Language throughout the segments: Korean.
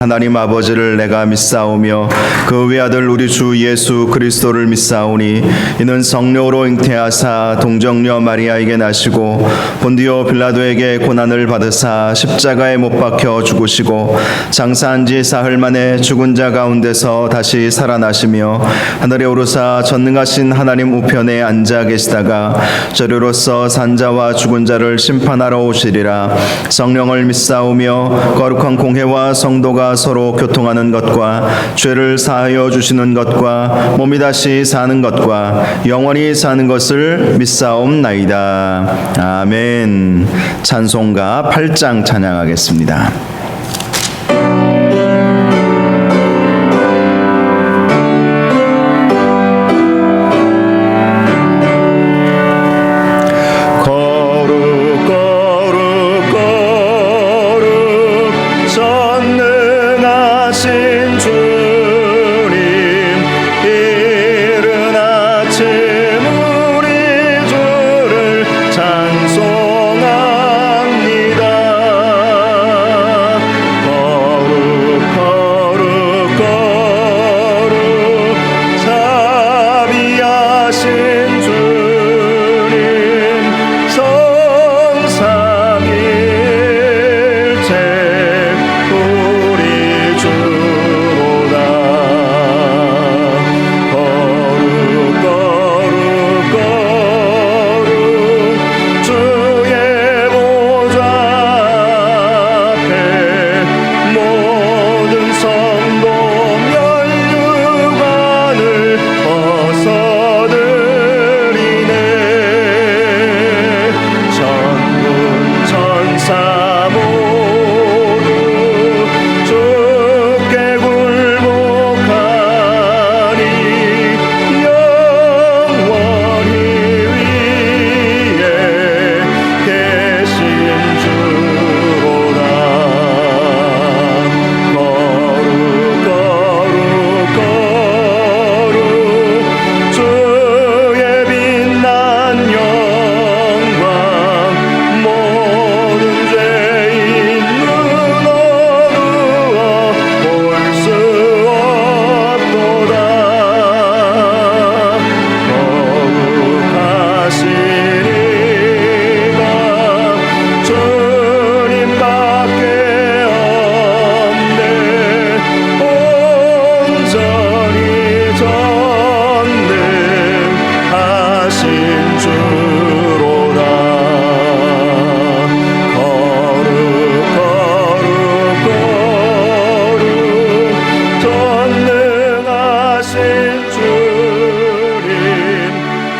하나님 아버지를 내가 믿사오며 그 외아들 우리 주 예수 그리스도를 믿사오니 이는 성령으로 잉태하사 동정녀 마리아에게 나시고 본디오 빌라도에게 고난을 받으사 십자가에 못 박혀 죽으시고 장사한 지 사흘 만에 죽은 자 가운데서 다시 살아나시며 하늘에 오르사 전능하신 하나님 우편에 앉아 계시다가 저리로서 산자와 죽은 자를 심판하러 오시리라. 성령을 믿사오며 거룩한 공회와 성도가 서로 교통하는 것과 죄를 사하여 주시는 것과 몸이 다시 사는 것과 영원히 사는 것을 믿사옵나이다. 아멘. 찬송가 8장 찬양하겠습니다.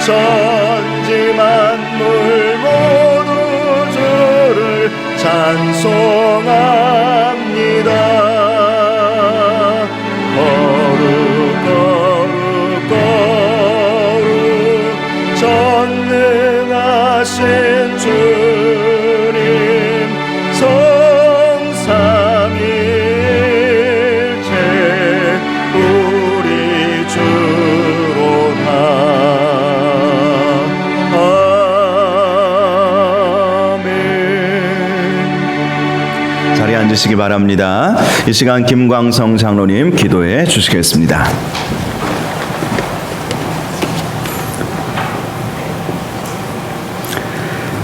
천지 만물 모두 주를 찬송합니다. 거룩 거룩 거룩 전능하신 주님 성삼일체 우리 주로다. 자리에 앉으시기 바랍니다. 이 시간 김광성 장로님 기도해 주시겠습니다.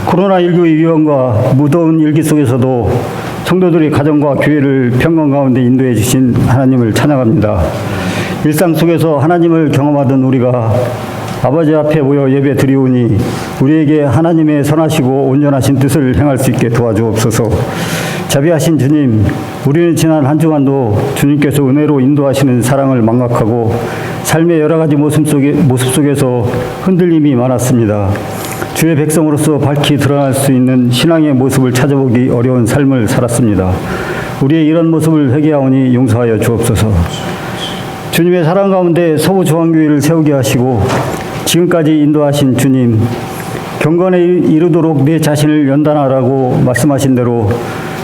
코로나19의 위험과 무더운 일기 속에서도 성도들의 가정과 교회를 평강 가운데 인도해 주신 하나님을 찬양합니다. 일상 속에서 하나님을 경험하던 우리가 아버지 앞에 모여 예배 드리오니 우리에게 하나님의 선하시고 온전하신 뜻을 행할 수 있게 도와주옵소서. 자비하신 주님, 우리는 지난 한 주간도 주님께서 은혜로 인도하시는 사랑을 망각하고 삶의 여러 가지 모습 속에서 흔들림이 많았습니다. 주의 백성으로서 밝히 드러날 수 있는 신앙의 모습을 찾아보기 어려운 삶을 살았습니다. 우리의 이런 모습을 회개하오니 용서하여 주옵소서. 주님의 사랑 가운데 서부중앙교회를 세우게 하시고 지금까지 인도하신 주님, 경건에 이르도록 내 자신을 연단하라고 말씀하신 대로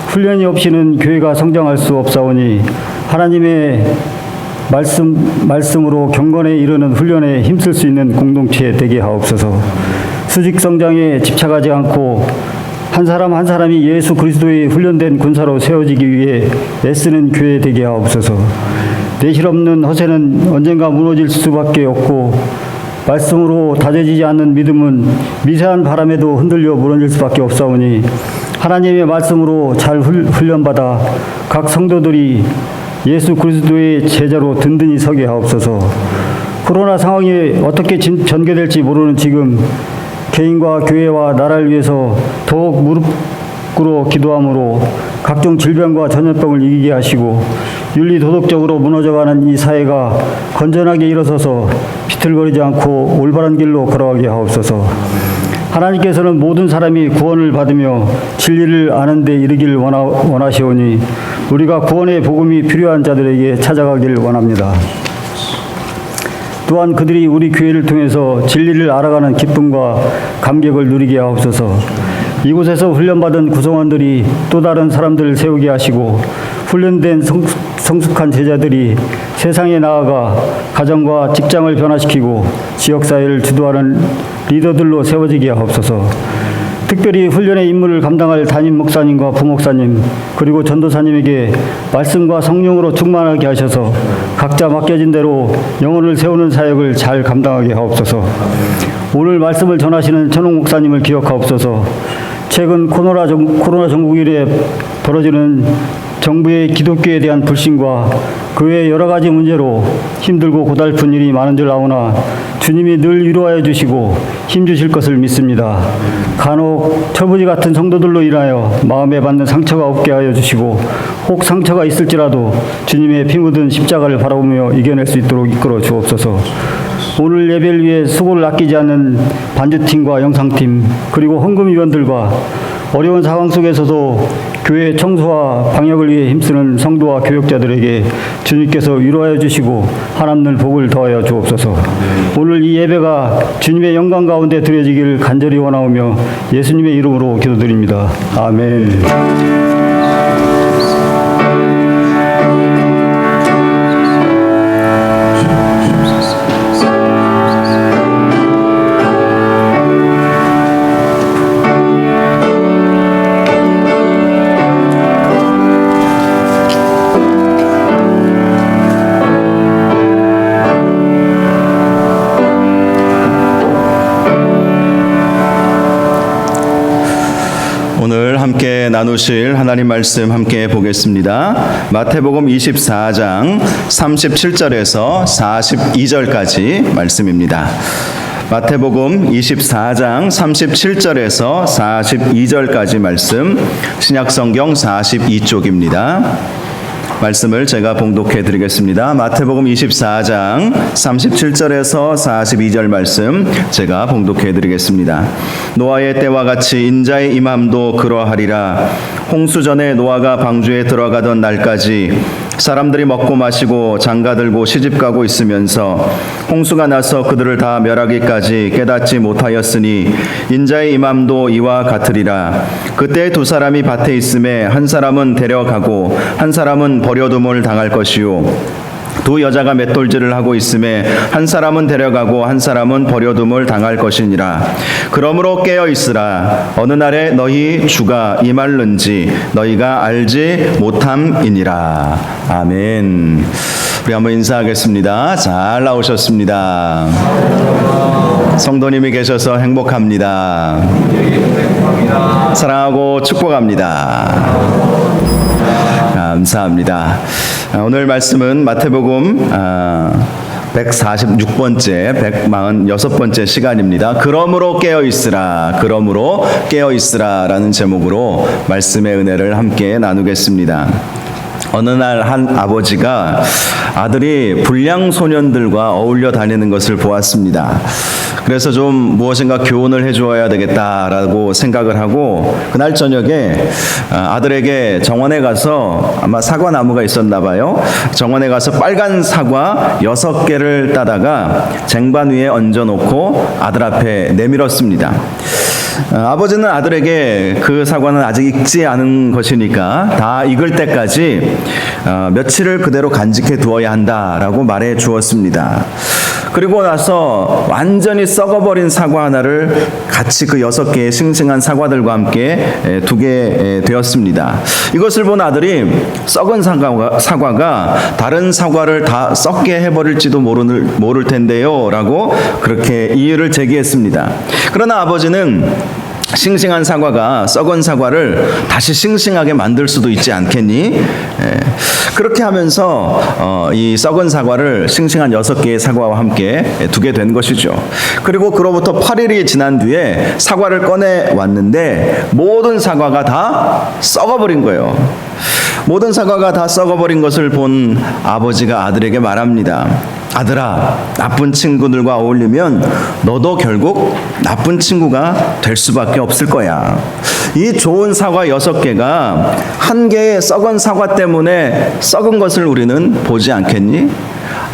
훈련이 없이는 교회가 성장할 수 없사오니 하나님의 말씀으로 경건에 이르는 훈련에 힘쓸 수 있는 공동체 되게 하옵소서. 수직 성장에 집착하지 않고 한 사람 한 사람이 예수 그리스도의 훈련된 군사로 세워지기 위해 애쓰는 교회 되게 하옵소서. 내실 없는 허세는 언젠가 무너질 수밖에 없고 말씀으로 다져지지 않는 믿음은 미세한 바람에도 흔들려 무너질 수밖에 없사오니 하나님의 말씀으로 잘 훈련받아 각 성도들이 예수 그리스도의 제자로 든든히 서게 하옵소서. 코로나 상황이 어떻게 전개될지 모르는 지금 개인과 교회와 나라를 위해서 더욱 무릎 꿇어 기도함으로 각종 질병과 전염병을 이기게 하시고 윤리 도덕적으로 무너져가는 이 사회가 건전하게 일어서서 비틀거리지 않고 올바른 길로 걸어가게 하옵소서. 하나님께서는 모든 사람이 구원을 받으며 진리를 아는 데 이르기를 원하시오니 우리가 구원의 복음이 필요한 자들에게 찾아가기를 원합니다. 또한 그들이 우리 교회를 통해서 진리를 알아가는 기쁨과 감격을 누리게 하옵소서. 이곳에서 훈련받은 구성원들이 또 다른 사람들을 세우게 하시고 훈련된 성숙한 제자들이 세상에 나아가 가정과 직장을 변화시키고 지역사회를 주도하는 리더들로 세워지게 하옵소서. 특별히 훈련의 임무를 감당할 담임 목사님과 부목사님 그리고 전도사님에게 말씀과 성령으로 충만하게 하셔서 각자 맡겨진 대로 영혼을 세우는 사역을 잘 감당하게 하옵소서. 오늘 말씀을 전하시는 천홍 목사님을 기억하옵소서. 최근 코로나 전국 이래 벌어지는 정부의 기독교에 대한 불신과 그 외 여러 가지 문제로 힘들고 고달픈 일이 많은 줄 아오나 주님이 늘 위로하여 주시고 힘주실 것을 믿습니다. 간혹 철부지 같은 성도들로 인하여 마음에 받는 상처가 없게 하여 주시고 혹 상처가 있을지라도 주님의 피 묻은 십자가를 바라보며 이겨낼 수 있도록 이끌어 주옵소서. 오늘 예배를 위해 수고를 아끼지 않는 반주팀과 영상팀 그리고 헌금위원들과 어려운 상황 속에서도 교회 청소와 방역을 위해 힘쓰는 성도와 교역자들에게 주님께서 위로하여 주시고 한없는 복을 더하여 주옵소서. 오늘 이 예배가 주님의 영광 가운데 드려지기를 간절히 원하오며 예수님의 이름으로 기도드립니다. 아멘. 오늘 함께 나누실 하나님 말씀 함께 보겠습니다. 마태복음 24장 37절에서 42절까지 말씀입니다. 마태복음 24장 37절에서 42절까지 말씀, 신약성경 42쪽입니다. 말씀을 제가 봉독해 드리겠습니다. 마태복음 24장 37절에서 42절 말씀 제가 봉독해 드리겠습니다. 노아의 때와 같이 인자의 임함도 그러하리라. 홍수전에 노아가 방주에 들어가던 날까지 사람들이 먹고 마시고 장가들고 시집가고 있으면서 홍수가 나서 그들을 다 멸하기까지 깨닫지 못하였으니 인자의 임함도 이와 같으리라. 그때 두 사람이 밭에 있음에 한 사람은 데려가고 한 사람은 버려둠을 당할 것이요 두 여자가 맷돌질을 하고 있음에 한 사람은 데려가고 한 사람은 버려둠을 당할 것이니라. 그러므로 깨어 있으라. 어느 날에 너희 주가 임할는지 너희가 알지 못함이니라. 아멘. 우리 한번 인사하겠습니다. 잘 나오셨습니다. 성도님이 계셔서 행복합니다. 사랑하고 축복합니다. 감사합니다. 오늘 말씀은 마태복음 146번째, 146번째 시간입니다. 그러므로 깨어있으라, 그러므로 깨어있으라 라는 제목으로 말씀의 은혜를 함께 나누겠습니다. 어느 날 한 아버지가 아들이 불량 소년들과 어울려 다니는 것을 보았습니다. 그래서 좀 무엇인가 교훈을 해주어야 되겠다라고 생각을 하고 그날 저녁에 아들에게 정원에 가서 아마 사과나무가 있었나 봐요. 정원에 가서 빨간 사과 6개를 따다가 쟁반 위에 얹어놓고 아들 앞에 내밀었습니다. 아버지는 아들에게 그 사과는 아직 익지 않은 것이니까 다 익을 때까지 며칠을 그대로 간직해 두어야 한다라고 말해 주었습니다. 그리고 나서 완전히 썩어버린 사과 하나를 같이 그 6개의 싱싱한 사과들과 함께 두게 되었습니다. 이것을 본 아들이 썩은 사과가 다른 사과를 다 썩게 해버릴지도 모를 텐데요 라고 그렇게 이유를 제기했습니다. 그러나 아버지는 싱싱한 사과가 썩은 사과를 다시 싱싱하게 만들 수도 있지 않겠니? 그렇게 하면서 이 썩은 사과를 싱싱한 6개의 사과와 함께 두게 된 것이죠. 그리고 그로부터 8일이 지난 뒤에 사과를 꺼내 왔는데 모든 사과가 다 썩어버린 거예요. 모든 사과가 다 썩어버린 것을 본 아버지가 아들에게 말합니다. 아들아, 나쁜 친구들과 어울리면 너도 결국 나쁜 친구가 될 수밖에 없을 거야. 이 좋은 사과 6개가 한 개의 썩은 사과 때문에 썩은 것을 우리는 보지 않겠니?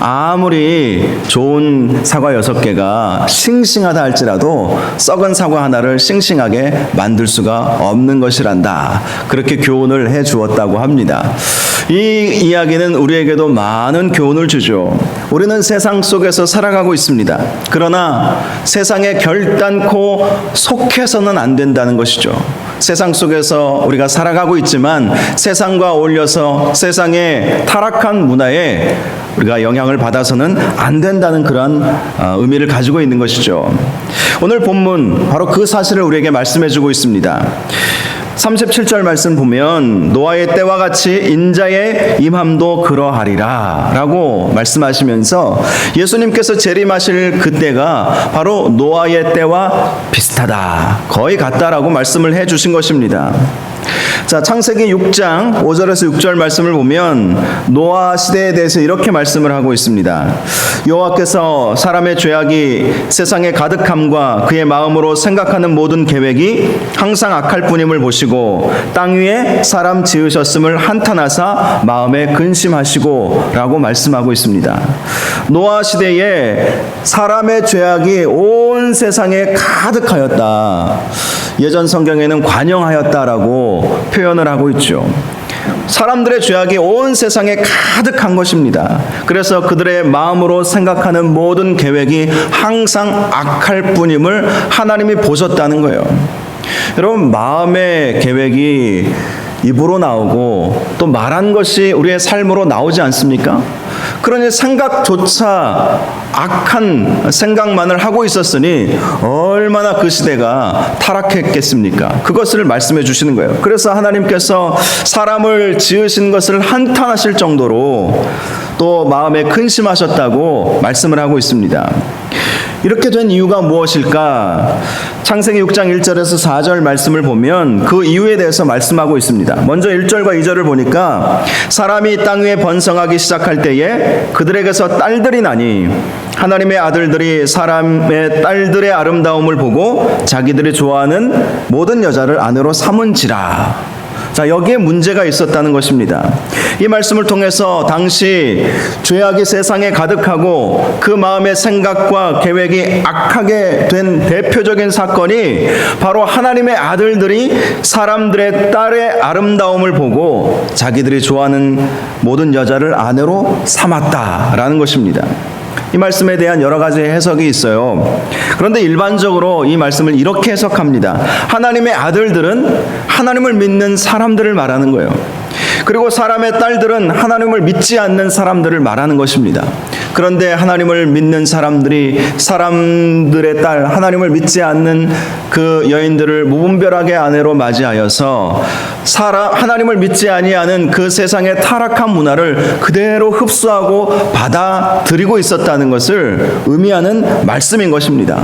아무리 좋은 사과 6개가 싱싱하다 할지라도 썩은 사과 하나를 싱싱하게 만들 수가 없는 것이란다. 그렇게 교훈을 해 주었다고 합니다. 이 이야기는 우리에게도 많은 교훈을 주죠. 우리는 세상 속에서 살아가고 있습니다. 그러나 세상에 결단코 속해서는 안 된다는 것이죠. 세상 속에서 우리가 살아가고 있지만 세상과 어울려서 세상의 타락한 문화에 우리가 영향을 받아서는 안 된다는 그런 의미를 가지고 있는 것이죠. 오늘 본문 바로 그 사실을 우리에게 말씀해주고 있습니다. 37절 말씀 보면 노아의 때와 같이 인자의 임함도 그러하리라 라고 말씀하시면서 예수님께서 재림하실 그때가 바로 노아의 때와 비슷하다, 거의 같다라고 말씀을 해주신 것입니다. 자, 창세기 6장 5절에서 6절 말씀을 보면 노아 시대에 대해서 이렇게 말씀을 하고 있습니다. 여호와께서 사람의 죄악이 세상에 가득함과 그의 마음으로 생각하는 모든 계획이 항상 악할 뿐임을 보시고 땅 위에 사람 지으셨음을 한탄하사 마음에 근심하시고 라고 말씀하고 있습니다. 노아 시대에 사람의 죄악이 온 세상에 가득하였다. 예전 성경에는 관영하였다라고 표현을 하고 있죠. 사람들의 죄악이 온 세상에 가득한 것입니다. 그래서 그들의 마음으로 생각하는 모든 계획이 항상 악할 뿐임을 하나님이 보셨다는 거예요. 여러분, 마음의 계획이 입으로 나오고 또 말한 것이 우리의 삶으로 나오지 않습니까? 그러니 생각조차 악한 생각만을 하고 있었으니 얼마나 그 시대가 타락했겠습니까? 그것을 말씀해 주시는 거예요. 그래서 하나님께서 사람을 지으신 것을 한탄하실 정도로 또 마음에 근심하셨다고 말씀을 하고 있습니다. 이렇게 된 이유가 무엇일까? 창세기 6장 1절에서 4절 말씀을 보면 그 이유에 대해서 말씀하고 있습니다. 먼저 1절과 2절을 보니까 사람이 땅 위에 번성하기 시작할 때에 그들에게서 딸들이 나니 하나님의 아들들이 사람의 딸들의 아름다움을 보고 자기들이 좋아하는 모든 여자를 아내로 삼은지라. 자, 여기에 문제가 있었다는 것입니다. 이 말씀을 통해서 당시 죄악이 세상에 가득하고 그 마음의 생각과 계획이 악하게 된 대표적인 사건이 바로 하나님의 아들들이 사람들의 딸의 아름다움을 보고 자기들이 좋아하는 모든 여자를 아내로 삼았다라는 것입니다. 이 말씀에 대한 여러 가지 해석이 있어요. 그런데 일반적으로 이 말씀을 이렇게 해석합니다. 하나님의 아들들은 하나님을 믿는 사람들을 말하는 거예요. 그리고 사람의 딸들은 하나님을 믿지 않는 사람들을 말하는 것입니다. 그런데 하나님을 믿는 사람들이 사람들의 딸, 하나님을 믿지 않는 그 여인들을 무분별하게 아내로 맞이하여서 하나님을 믿지 아니하는 그 세상의 타락한 문화를 그대로 흡수하고 받아들이고 있었다는 것을 의미하는 말씀인 것입니다.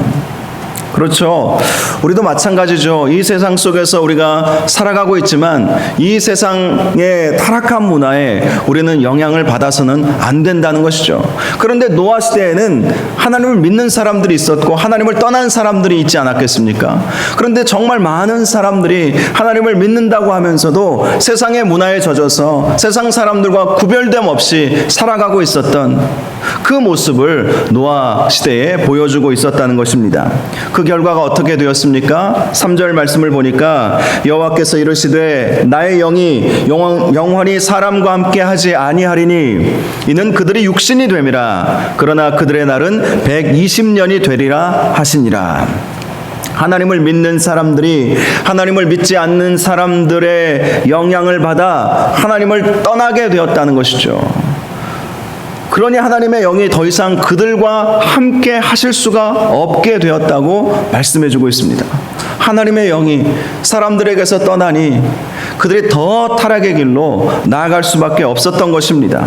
그렇죠. 우리도 마찬가지죠. 이 세상 속에서 우리가 살아가고 있지만 이 세상의 타락한 문화에 우리는 영향을 받아서는 안 된다는 것이죠. 그런데 노아 시대에는 하나님을 믿는 사람들이 있었고 하나님을 떠난 사람들이 있지 않았겠습니까? 그런데 정말 많은 사람들이 하나님을 믿는다고 하면서도 세상의 문화에 젖어서 세상 사람들과 구별됨 없이 살아가고 있었던 그 모습을 노아 시대에 보여주고 있었다는 것입니다. 그 결과가 어떻게 되었습니까? 3절 말씀을 보니까 여호와께서 이르시되 나의 영이 영원히 사람과 함께 하지 아니하리니 이는 그들이 육신이 됨이라. 그러나 그들의 날은 120년이 되리라 하시니라. 하나님을 믿는 사람들이 하나님을 믿지 않는 사람들의 영향을 받아 하나님을 떠나게 되었다는 것이죠. 그러니 하나님의 영이 더 이상 그들과 함께 하실 수가 없게 되었다고 말씀해주고 있습니다. 하나님의 영이 사람들에게서 떠나니 그들이 더 타락의 길로 나아갈 수밖에 없었던 것입니다.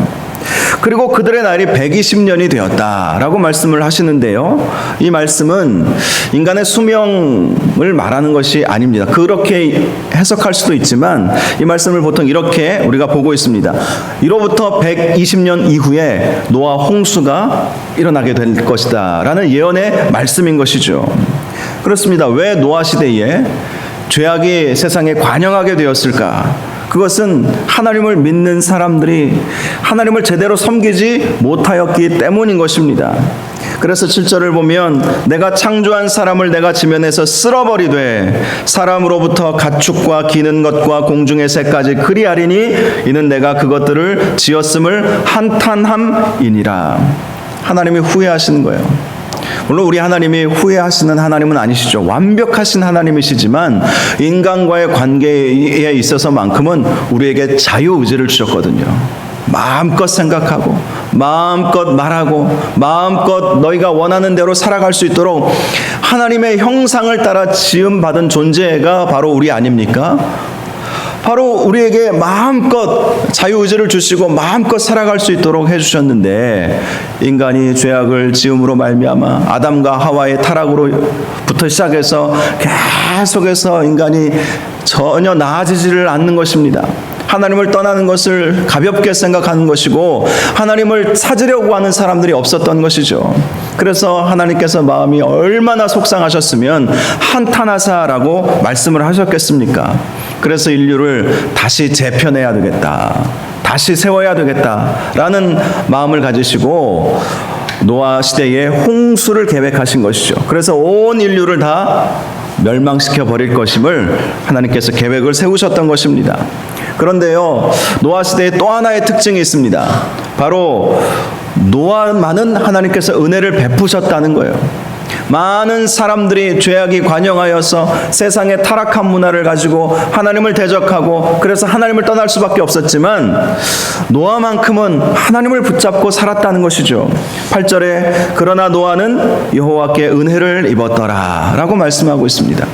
그리고 그들의 날이 120년이 되었다라고 말씀을 하시는데요. 이 말씀은 인간의 수명을 말하는 것이 아닙니다. 그렇게 해석할 수도 있지만 이 말씀을 보통 이렇게 우리가 보고 있습니다. 이로부터 120년 이후에 노아 홍수가 일어나게 될 것이다 라는 예언의 말씀인 것이죠. 그렇습니다. 왜 노아 시대에 죄악이 세상에 관영하게 되었을까? 그것은 하나님을 믿는 사람들이 하나님을 제대로 섬기지 못하였기 때문인 것입니다. 그래서 7절을 보면 내가 창조한 사람을 내가 지면에서 쓸어버리되 사람으로부터 가축과 기는 것과 공중의 새까지 그리하리니 이는 내가 그것들을 지었음을 한탄함이니라. 하나님이 후회하시는 거예요. 물론 우리 하나님이 후회하시는 하나님은 아니시죠. 완벽하신 하나님이시지만 인간과의 관계에 있어서만큼은 우리에게 자유의지를 주셨거든요. 마음껏 생각하고 마음껏 말하고 마음껏 너희가 원하는 대로 살아갈 수 있도록 하나님의 형상을 따라 지음받은 존재가 바로 우리 아닙니까? 바로 우리에게 마음껏 자유의지를 주시고 마음껏 살아갈 수 있도록 해주셨는데 인간이 죄악을 지음으로 말미암아 아담과 하와의 타락으로부터 시작해서 계속해서 인간이 전혀 나아지지를 않는 것입니다. 하나님을 떠나는 것을 가볍게 생각하는 것이고 하나님을 찾으려고 하는 사람들이 없었던 것이죠. 그래서 하나님께서 마음이 얼마나 속상하셨으면 한탄하사라고 말씀을 하셨겠습니까? 그래서 인류를 다시 재편해야 되겠다, 다시 세워야 되겠다라는 마음을 가지시고 노아 시대에 홍수를 계획하신 것이죠. 그래서 온 인류를 다 멸망시켜 버릴 것임을 하나님께서 계획을 세우셨던 것입니다. 그런데요, 노아 시대에 또 하나의 특징이 있습니다. 바로 노아만은 하나님께서 은혜를 베푸셨다는 거예요. 많은 사람들이 죄악이 관영하여서 세상의 타락한 문화를 가지고 하나님을 대적하고 그래서 하나님을 떠날 수밖에 없었지만 노아만큼은 하나님을 붙잡고 살았다는 것이죠. 8절에 그러나 노아는 여호와께 은혜를 입었더라 라고 말씀하고 있습니다.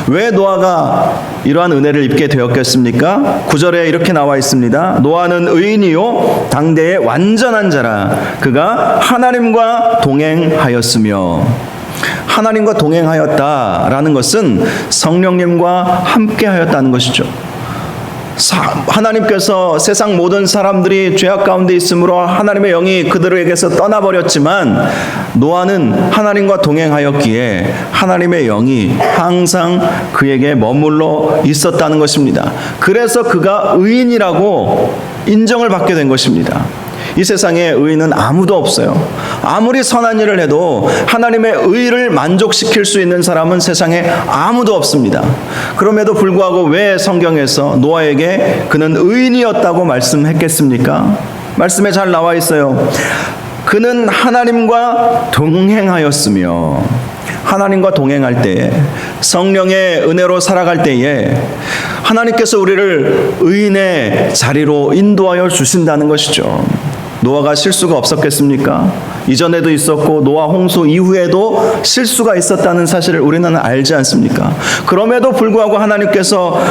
왜 노아가 이러한 은혜를 입게 되었겠습니까? 9절에 이렇게 나와 있습니다. 노아는 의인이요 당대의 완전한 자라. 그가 하나님과 동행하였으며. 하나님과 동행하였다라는 것은 성령님과 함께하였다는 것이죠. 하나님께서 세상 모든 사람들이 죄악 가운데 있으므로 하나님의 영이 그들에게서 떠나버렸지만 노아는 하나님과 동행하였기에 하나님의 영이 항상 그에게 머물러 있었다는 것입니다. 그래서 그가 의인이라고 인정을 받게 된 것입니다. 이 세상에 의인은 아무도 없어요. 아무리 선한 일을 해도 하나님의 의를 만족시킬 수 있는 사람은 세상에 아무도 없습니다. 그럼에도 불구하고 왜 성경에서 노아에게 그는 의인이었다고 말씀했겠습니까? 말씀에 잘 나와 있어요. 그는 하나님과 동행하였으며. 하나님과 동행할 때에 성령의 은혜로 살아갈 때에 하나님께서 우리를 의인의 자리로 인도하여 주신다는 것이죠. 노아가 실수가 없었겠습니까? 이전에도 있었고 노아 홍수 이후에도 실수가 있었다는 사실을 우리는 알지 않습니까? 그럼에도 불구하고 하나님께서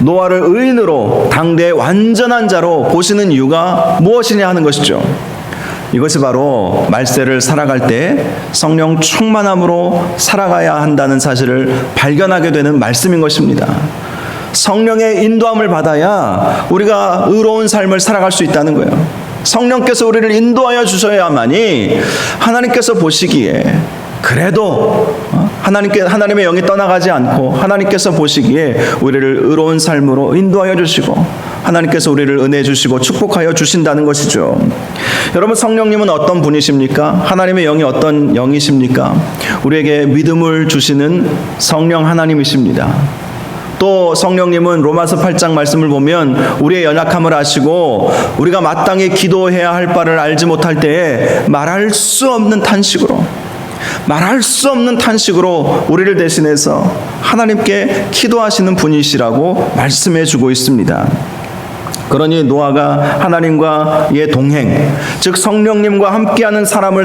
노아를 의인으로 당대의 완전한 자로 보시는 이유가 무엇이냐 하는 것이죠. 이것이 바로 말세를 살아갈 때 성령 충만함으로 살아가야 한다는 사실을 발견하게 되는 말씀인 것입니다. 성령의 인도함을 받아야 우리가 의로운 삶을 살아갈 수 있다는 거예요. 성령께서 우리를 인도하여 주셔야만이 하나님께서 보시기에 그래도 하나님의 영이 떠나가지 않고 하나님께서 보시기에 우리를 의로운 삶으로 인도하여 주시고 하나님께서 우리를 은혜 주시고 축복하여 주신다는 것이죠. 여러분, 성령님은 어떤 분이십니까? 하나님의 영이 어떤 영이십니까? 우리에게 믿음을 주시는 성령 하나님이십니다. 또 성령님은 로마서 8장 말씀을 보면 우리의 연약함을 아시고 우리가 마땅히 기도해야 할 바를 알지 못할 때에 말할 수 없는 탄식으로 우리를 대신해서 하나님께 기도하시는 분이시라고 말씀해 주고 있습니다. 그러니 노아가 하나님과의 동행, 즉 성령님과 함께하는 삶을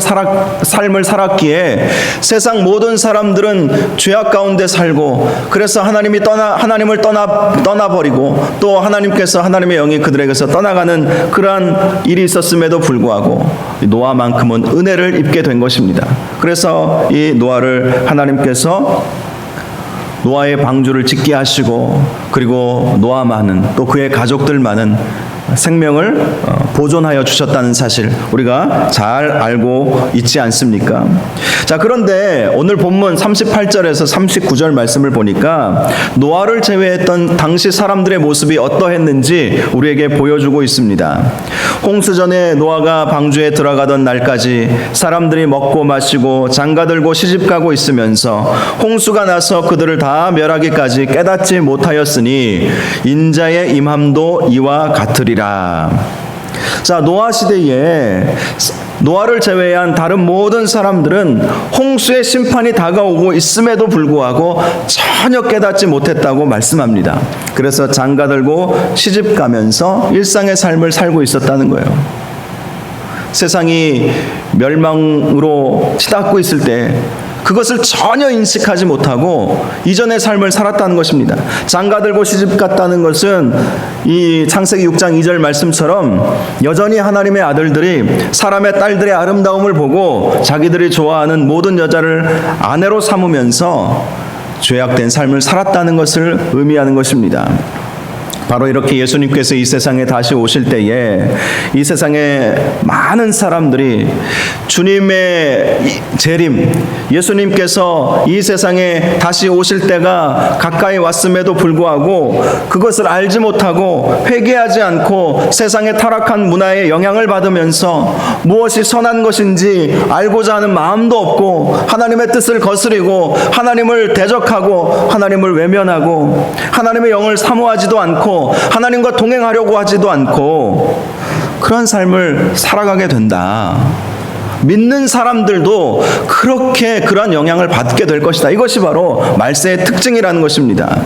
살았기에 세상 모든 사람들은 죄악 가운데 살고, 그래서 하나님을 떠나버리고 또 하나님께서 하나님의 영이 그들에게서 떠나가는 그러한 일이 있었음에도 불구하고 노아만큼은 은혜를 입게 된 것입니다. 그래서 이 노아를 하나님께서 노아의 방주를 짓게 하시고, 그리고 노아만은 또 그의 가족들만은 생명을 보존하여 주셨다는 사실 우리가 잘 알고 있지 않습니까? 자, 그런데 오늘 본문 38절에서 39절 말씀을 보니까 노아를 제외했던 당시 사람들의 모습이 어떠했는지 우리에게 보여주고 있습니다. 홍수전에 노아가 방주에 들어가던 날까지 사람들이 먹고 마시고 장가들고 시집가고 있으면서 홍수가 나서 그들을 다 멸하기까지 깨닫지 못하였으니 인자의 임함도 이와 같으리라. 자, 노아 시대에 노아를 제외한 다른 모든 사람들은 홍수의 심판이 다가오고 있음에도 불구하고 전혀 깨닫지 못했다고 말씀합니다. 그래서 장가들고 시집가면서 일상의 삶을 살고 있었다는 거예요. 세상이 멸망으로 치닫고 있을 때 그것을 전혀 인식하지 못하고 이전의 삶을 살았다는 것입니다. 장가들고 시집갔다는 것은 이 창세기 6장 2절 말씀처럼 여전히 하나님의 아들들이 사람의 딸들의 아름다움을 보고 자기들이 좋아하는 모든 여자를 아내로 삼으면서 죄악된 삶을 살았다는 것을 의미하는 것입니다. 바로 이렇게 예수님께서 이 세상에 다시 오실 때에 이 세상에 많은 사람들이 주님의 재림, 예수님께서 이 세상에 다시 오실 때가 가까이 왔음에도 불구하고 그것을 알지 못하고 회개하지 않고 세상의 타락한 문화에 영향을 받으면서 무엇이 선한 것인지 알고자 하는 마음도 없고 하나님의 뜻을 거스리고 하나님을 대적하고 하나님을 외면하고 하나님의 영을 사모하지도 않고 하나님과 동행하려고 하지도 않고 그런 삶을 살아가게 된다. 믿는 사람들도 그렇게 그런 영향을 받게 될 것이다. 이것이 바로 말세의 특징이라는 것입니다.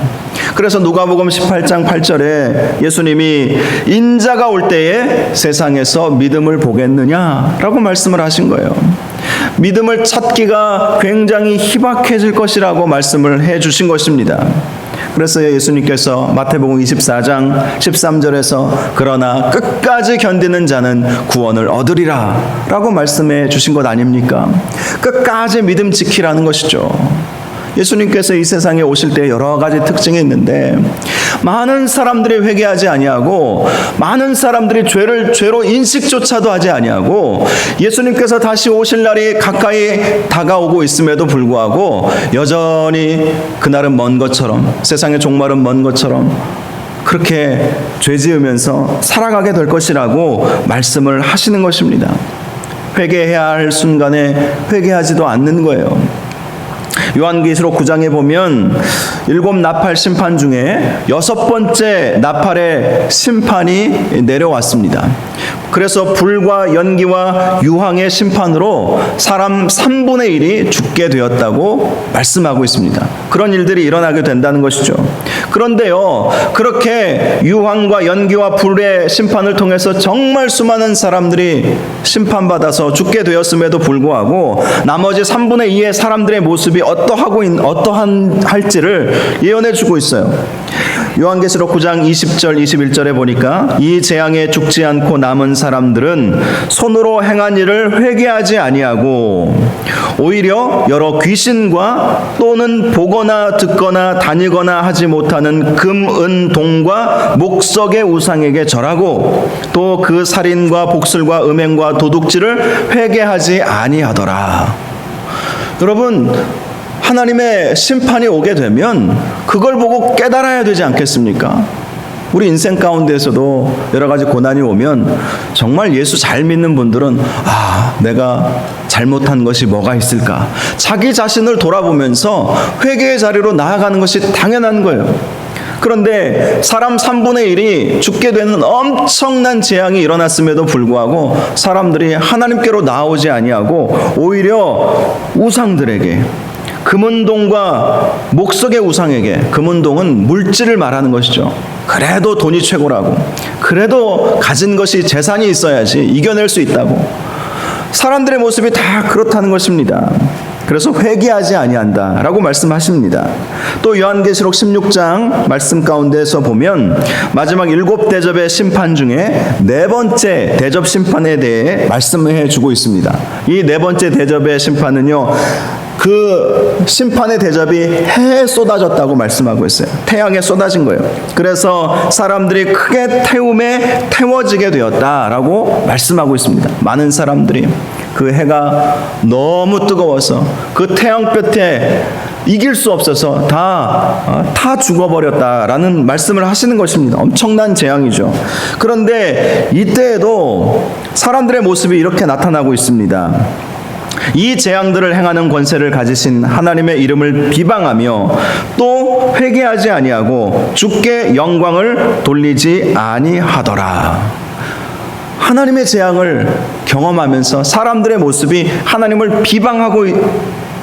그래서 누가복음 18장 8절에 예수님이 인자가 올 때에 세상에서 믿음을 보겠느냐라고 말씀을 하신 거예요. 믿음을 찾기가 굉장히 희박해질 것이라고 말씀을 해 주신 것입니다. 그래서 예수님께서 마태복음 24장 13절에서 그러나 끝까지 견디는 자는 구원을 얻으리라 라고 말씀해 주신 것 아닙니까? 끝까지 믿음 지키라는 것이죠. 예수님께서 이 세상에 오실 때 여러 가지 특징이 있는데 많은 사람들이 회개하지 아니하고 많은 사람들이 죄로 인식조차도 하지 아니하고 예수님께서 다시 오실 날이 가까이 다가오고 있음에도 불구하고 여전히 그날은 먼 것처럼 세상의 종말은 먼 것처럼 그렇게 죄 지으면서 살아가게 될 것이라고 말씀을 하시는 것입니다. 회개해야 할 순간에 회개하지도 않는 거예요. 요한계시록 9장에 보면 7 나팔 심판 중에 6번째 나팔의 심판이 내려왔습니다. 그래서 불과 연기와 유황의 심판으로 사람 3분의 1이 죽게 되었다고 말씀하고 있습니다. 그런 일들이 일어나게 된다는 것이죠. 그런데요, 그렇게 유황과 연기와 불의 심판을 통해서 정말 수많은 사람들이 심판받아서 죽게 되었음에도 불구하고 나머지 3분의 2의 사람들의 모습이 어떠한 할지를 예언해 주고 있어요. 요한계시록 9장 20절 21절에 보니까 이 재앙에 죽지 않고 남은 사람들은 손으로 행한 일을 회개하지 아니하고 오히려 여러 귀신과 또는 보거나 듣거나 다니거나 하지 못하는 금, 은, 동과 목석의 우상에게 절하고 또 그 살인과 복술과 음행과 도둑질을 회개하지 아니하더라. 여러분, 하나님의 심판이 오게 되면 그걸 보고 깨달아야 되지 않겠습니까? 우리 인생 가운데에서도 여러 가지 고난이 오면 정말 예수 잘 믿는 분들은 내가 잘못한 것이 뭐가 있을까? 자기 자신을 돌아보면서 회개의 자리로 나아가는 것이 당연한 거예요. 그런데 사람 3분의 1이 죽게 되는 엄청난 재앙이 일어났음에도 불구하고 사람들이 하나님께로 나오지 아니하고 오히려 우상들에게, 금은동과 목석의 우상에게, 금은동은 물질을 말하는 것이죠. 그래도 돈이 최고라고, 그래도 가진 것이 재산이 있어야지 이겨낼 수 있다고, 사람들의 모습이 다 그렇다는 것입니다. 그래서 회개하지 아니한다라고 말씀하십니다. 또 요한계시록 16장 말씀 가운데서 보면 마지막 7대접의 심판 중에 4번째 대접 심판에 대해 말씀해 주고 있습니다. 이 4번째 대접의 심판은요, 그 심판의 대접이 해에 쏟아졌다고 말씀하고 있어요. 태양에 쏟아진 거예요. 그래서 사람들이 크게 태움에 태워지게 되었다라고 말씀하고 있습니다. 많은 사람들이 그 해가 너무 뜨거워서 그 태양볕에 이길 수 없어서 다 죽어버렸다라는 말씀을 하시는 것입니다. 엄청난 재앙이죠. 그런데 이때에도 사람들의 모습이 이렇게 나타나고 있습니다. 이 재앙들을 행하는 권세를 가지신 하나님의 이름을 비방하며 또 회개하지 아니하고 주께 영광을 돌리지 아니하더라. 하나님의 재앙을 경험하면서 사람들의 모습이 하나님을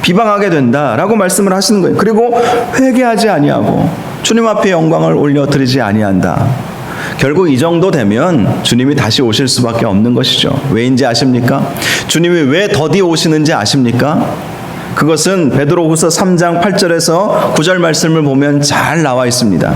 비방하게 된다라고 말씀을 하시는 거예요. 그리고 회개하지 아니하고 주님 앞에 영광을 올려드리지 아니한다. 결국 이 정도 되면 주님이 다시 오실 수밖에 없는 것이죠. 왜인지 아십니까? 주님이 왜 더디 오시는지 아십니까? 그것은 베드로후서 3장 8절에서 9절 말씀을 보면 잘 나와 있습니다.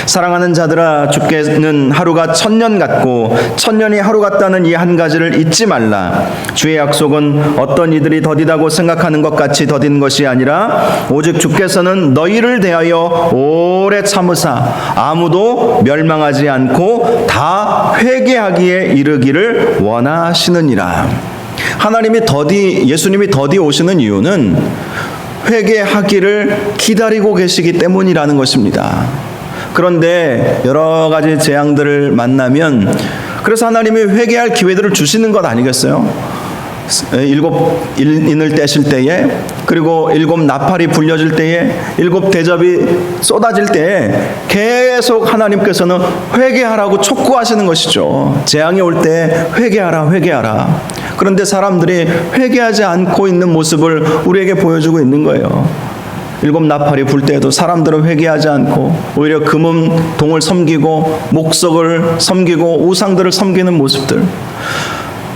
사랑하는 자들아, 주께는 하루가 1000년 같고 1000년이 하루 같다는 이 한 가지를 잊지 말라. 주의 약속은 어떤 이들이 더디다고 생각하는 것 같이 더딘 것이 아니라 오직 주께서는 너희를 대하여 오래 참으사 아무도 멸망하지 않고 다 회개하기에 이르기를 원하시느니라. 예수님이 더디 오시는 이유는 회개하기를 기다리고 계시기 때문이라는 것입니다. 그런데 여러 가지 재앙들을 만나면, 그래서 하나님이 회개할 기회들을 주시는 것 아니겠어요? 7 인을 떼실 때에, 그리고 7 나팔이 불려질 때에, 7 대접이 쏟아질 때에 계속 하나님께서는 회개하라고 촉구하시는 것이죠. 재앙이 올 때 회개하라, 회개하라. 그런데 사람들이 회개하지 않고 있는 모습을 우리에게 보여주고 있는 거예요. 7 나팔이 불 때에도 사람들은 회개하지 않고 오히려 금은 동을 섬기고 목석을 섬기고 우상들을 섬기는 모습들.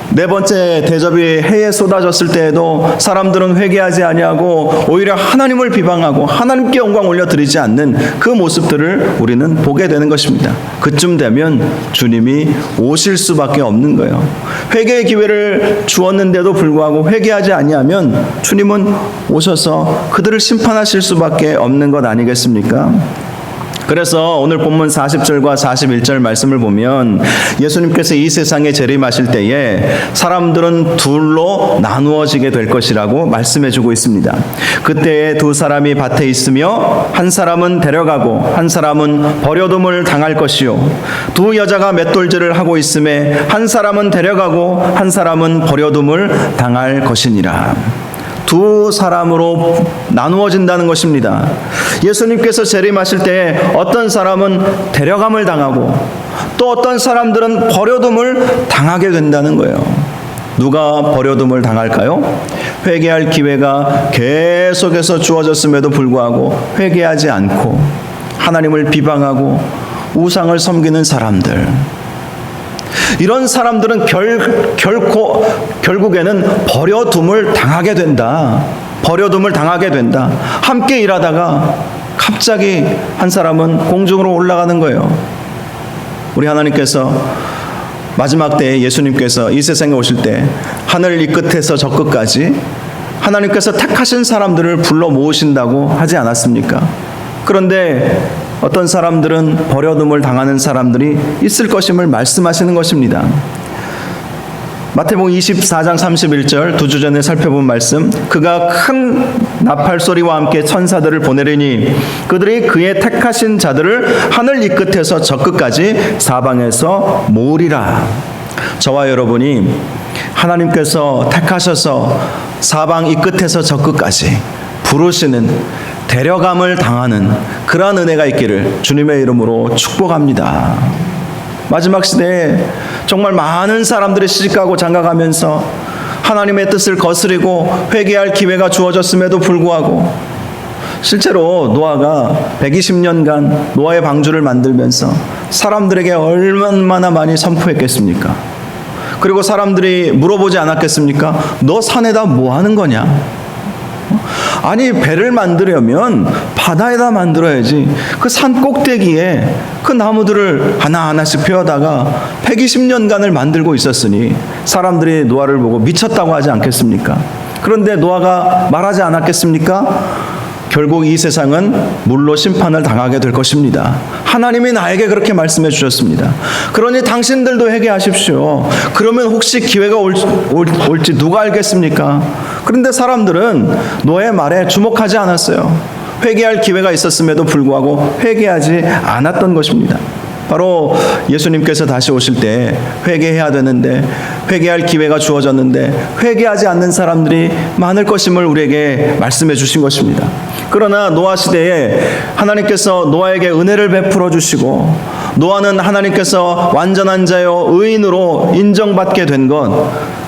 4번째 대접이 해에 쏟아졌을 때에도 사람들은 회개하지 아니하고 오히려 하나님을 비방하고 하나님께 영광 올려드리지 않는 그 모습들을 우리는 보게 되는 것입니다. 그쯤 되면 주님이 오실 수밖에 없는 거예요. 회개의 기회를 주었는데도 불구하고 회개하지 아니하면 주님은 오셔서 그들을 심판하실 수밖에 없는 것 아니겠습니까? 그래서 오늘 본문 40절과 41절 말씀을 보면 예수님께서 이 세상에 재림하실 때에 사람들은 둘로 나누어지게 될 것이라고 말씀해주고 있습니다. 그때에 2 사람이 밭에 있으며 한 사람은 데려가고 한 사람은 버려둠을 당할 것이요, 2 여자가 맷돌질을 하고 있음에 한 사람은 데려가고 한 사람은 버려둠을 당할 것이니라. 2 사람으로 나누어진다는 것입니다. 예수님께서 재림하실 때 어떤 사람은 데려감을 당하고 또 어떤 사람들은 버려둠을 당하게 된다는 거예요. 누가 버려둠을 당할까요? 회개할 기회가 계속해서 주어졌음에도 불구하고 회개하지 않고 하나님을 비방하고 우상을 섬기는 사람들. 이런 사람들은 결국에는 버려둠을 당하게 된다. 버려둠을 당하게 된다. 함께 일하다가 갑자기 한 사람은 공중으로 올라가는 거예요. 우리 하나님께서 마지막 때에 예수님께서 이 세상에 오실 때 하늘 이 끝에서 저 끝까지 하나님께서 택하신 사람들을 불러 모으신다고 하지 않았습니까? 그런데 어떤 사람들은 버려둠을 당하는 사람들이 있을 것임을 말씀하시는 것입니다. 마태복음 24장 31절 두 주 전에 살펴본 말씀, 그가 큰 나팔 소리와 함께 천사들을 보내리니 그들이 그의 택하신 자들을 하늘 이 끝에서 저 끝까지 사방에서 모으리라. 저와 여러분이 하나님께서 택하셔서 사방 이 끝에서 저 끝까지 부르시는, 데려감을 당하는 그러한 은혜가 있기를 주님의 이름으로 축복합니다. 마지막 시대에 정말 많은 사람들이 시집가고 장가가면서 하나님의 뜻을 거스리고 회개할 기회가 주어졌음에도 불구하고 실제로 노아가 120년간 노아의 방주를 만들면서 사람들에게 얼마나 많이 선포했겠습니까? 그리고 사람들이 물어보지 않았겠습니까? 너 산에다 뭐 하는 거냐? 아니, 배를 만들려면 바다에다 만들어야지. 그 산 꼭대기에 그 나무들을 하나하나씩 피워다가 120년간을 만들고 있었으니 사람들이 노아를 보고 미쳤다고 하지 않겠습니까? 그런데 노아가 말하지 않았겠습니까? 결국 이 세상은 물로 심판을 당하게 될 것입니다. 하나님이 나에게 그렇게 말씀해 주셨습니다. 그러니 당신들도 회개하십시오. 그러면 혹시 기회가 올지 누가 알겠습니까? 그런데 사람들은 노아의 말에 주목하지 않았어요. 회개할 기회가 있었음에도 불구하고 회개하지 않았던 것입니다. 바로 예수님께서 다시 오실 때 회개해야 되는데, 회개할 기회가 주어졌는데 회개하지 않는 사람들이 많을 것임을 우리에게 말씀해 주신 것입니다. 그러나 노아 시대에 하나님께서 노아에게 은혜를 베풀어 주시고 노아는 하나님께서 완전한 자요 의인으로 인정받게 된 건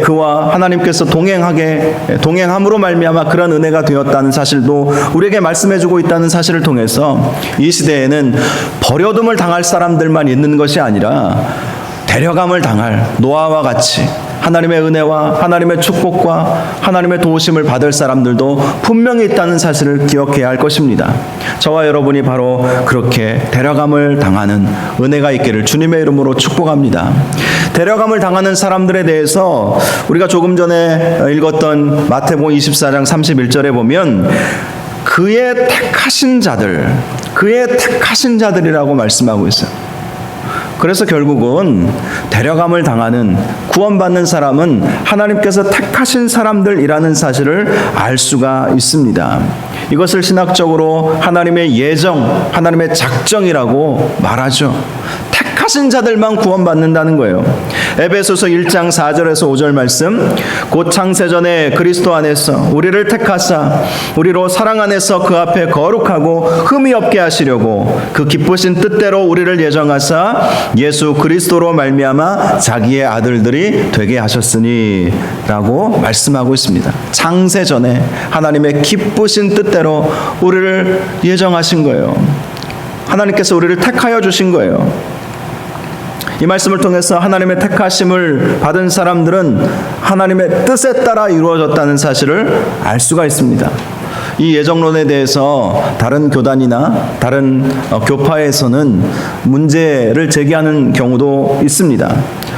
그와 하나님께서 동행함으로 말미암아 그런 은혜가 되었다는 사실도 우리에게 말씀해주고 있다는 사실을 통해서 이 시대에는 버려둠을 당할 사람들만 있는 것이 아니라 데려감을 당할 노아와 같이 하나님의 은혜와 하나님의 축복과 하나님의 도우심을 받을 사람들도 분명히 있다는 사실을 기억해야 할 것입니다. 저와 여러분이 바로 그렇게 데려감을 당하는 은혜가 있기를 주님의 이름으로 축복합니다. 데려감을 당하는 사람들에 대해서 우리가 조금 전에 읽었던 마태복음 24장 31절에 보면 그의 택하신 자들이라고 말씀하고 있어요. 그래서 결국은 데려감을 당하는, 구원받는 사람은 하나님께서 택하신 사람들이라는 사실을 알 수가 있습니다. 이것을 신학적으로 하나님의 예정, 하나님의 작정이라고 말하죠. 택하신 자들만 구원받는다는 거예요. 에베소서 1장 4절에서 5절 말씀, 곧 창세전에 그리스도 안에서 우리를 택하사 우리로 사랑 안에서 그 앞에 거룩하고 흠이 없게 하시려고 그 기쁘신 뜻대로 우리를 예정하사 예수 그리스도로 말미암아 자기의 아들들이 되게 하셨으니 라고 말씀하고 있습니다. 창세전에 하나님의 기쁘신 뜻대로 우리를 예정하신 거예요. 하나님께서 우리를 택하여 주신 거예요. 이 말씀을 통해서 하나님의 택하심을 받은 사람들은 하나님의 뜻에 따라 이루어졌다는 사실을 알 수가 있습니다. 이 예정론에 대해서 다른 교단이나 다른 교파에서는 문제를 제기하는 경우도 있습니다.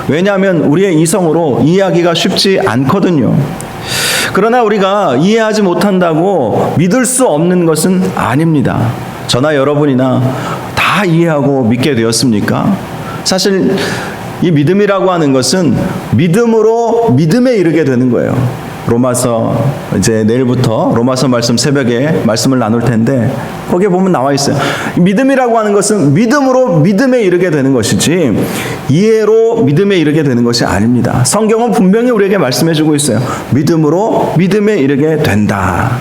왜냐하면 우리의 이성으로 이해하기가 쉽지 않거든요. 그러나 우리가 이해하지 못한다고 믿을 수 없는 것은 아닙니다. 저나 여러분이나 다 이해하고 믿게 되었습니까? 사실 이 믿음이라고 하는 것은 믿음으로 믿음에 이르게 되는 거예요. 로마서, 이제 내일부터 로마서 말씀 새벽에 말씀을 나눌 텐데 거기에 보면 나와 있어요. 믿음이라고 하는 것은 믿음으로 믿음에 이르게 되는 것이지 이해로 믿음에 이르게 되는 것이 아닙니다. 성경은 분명히 우리에게 말씀해 주고 있어요. 믿음으로 믿음에 이르게 된다.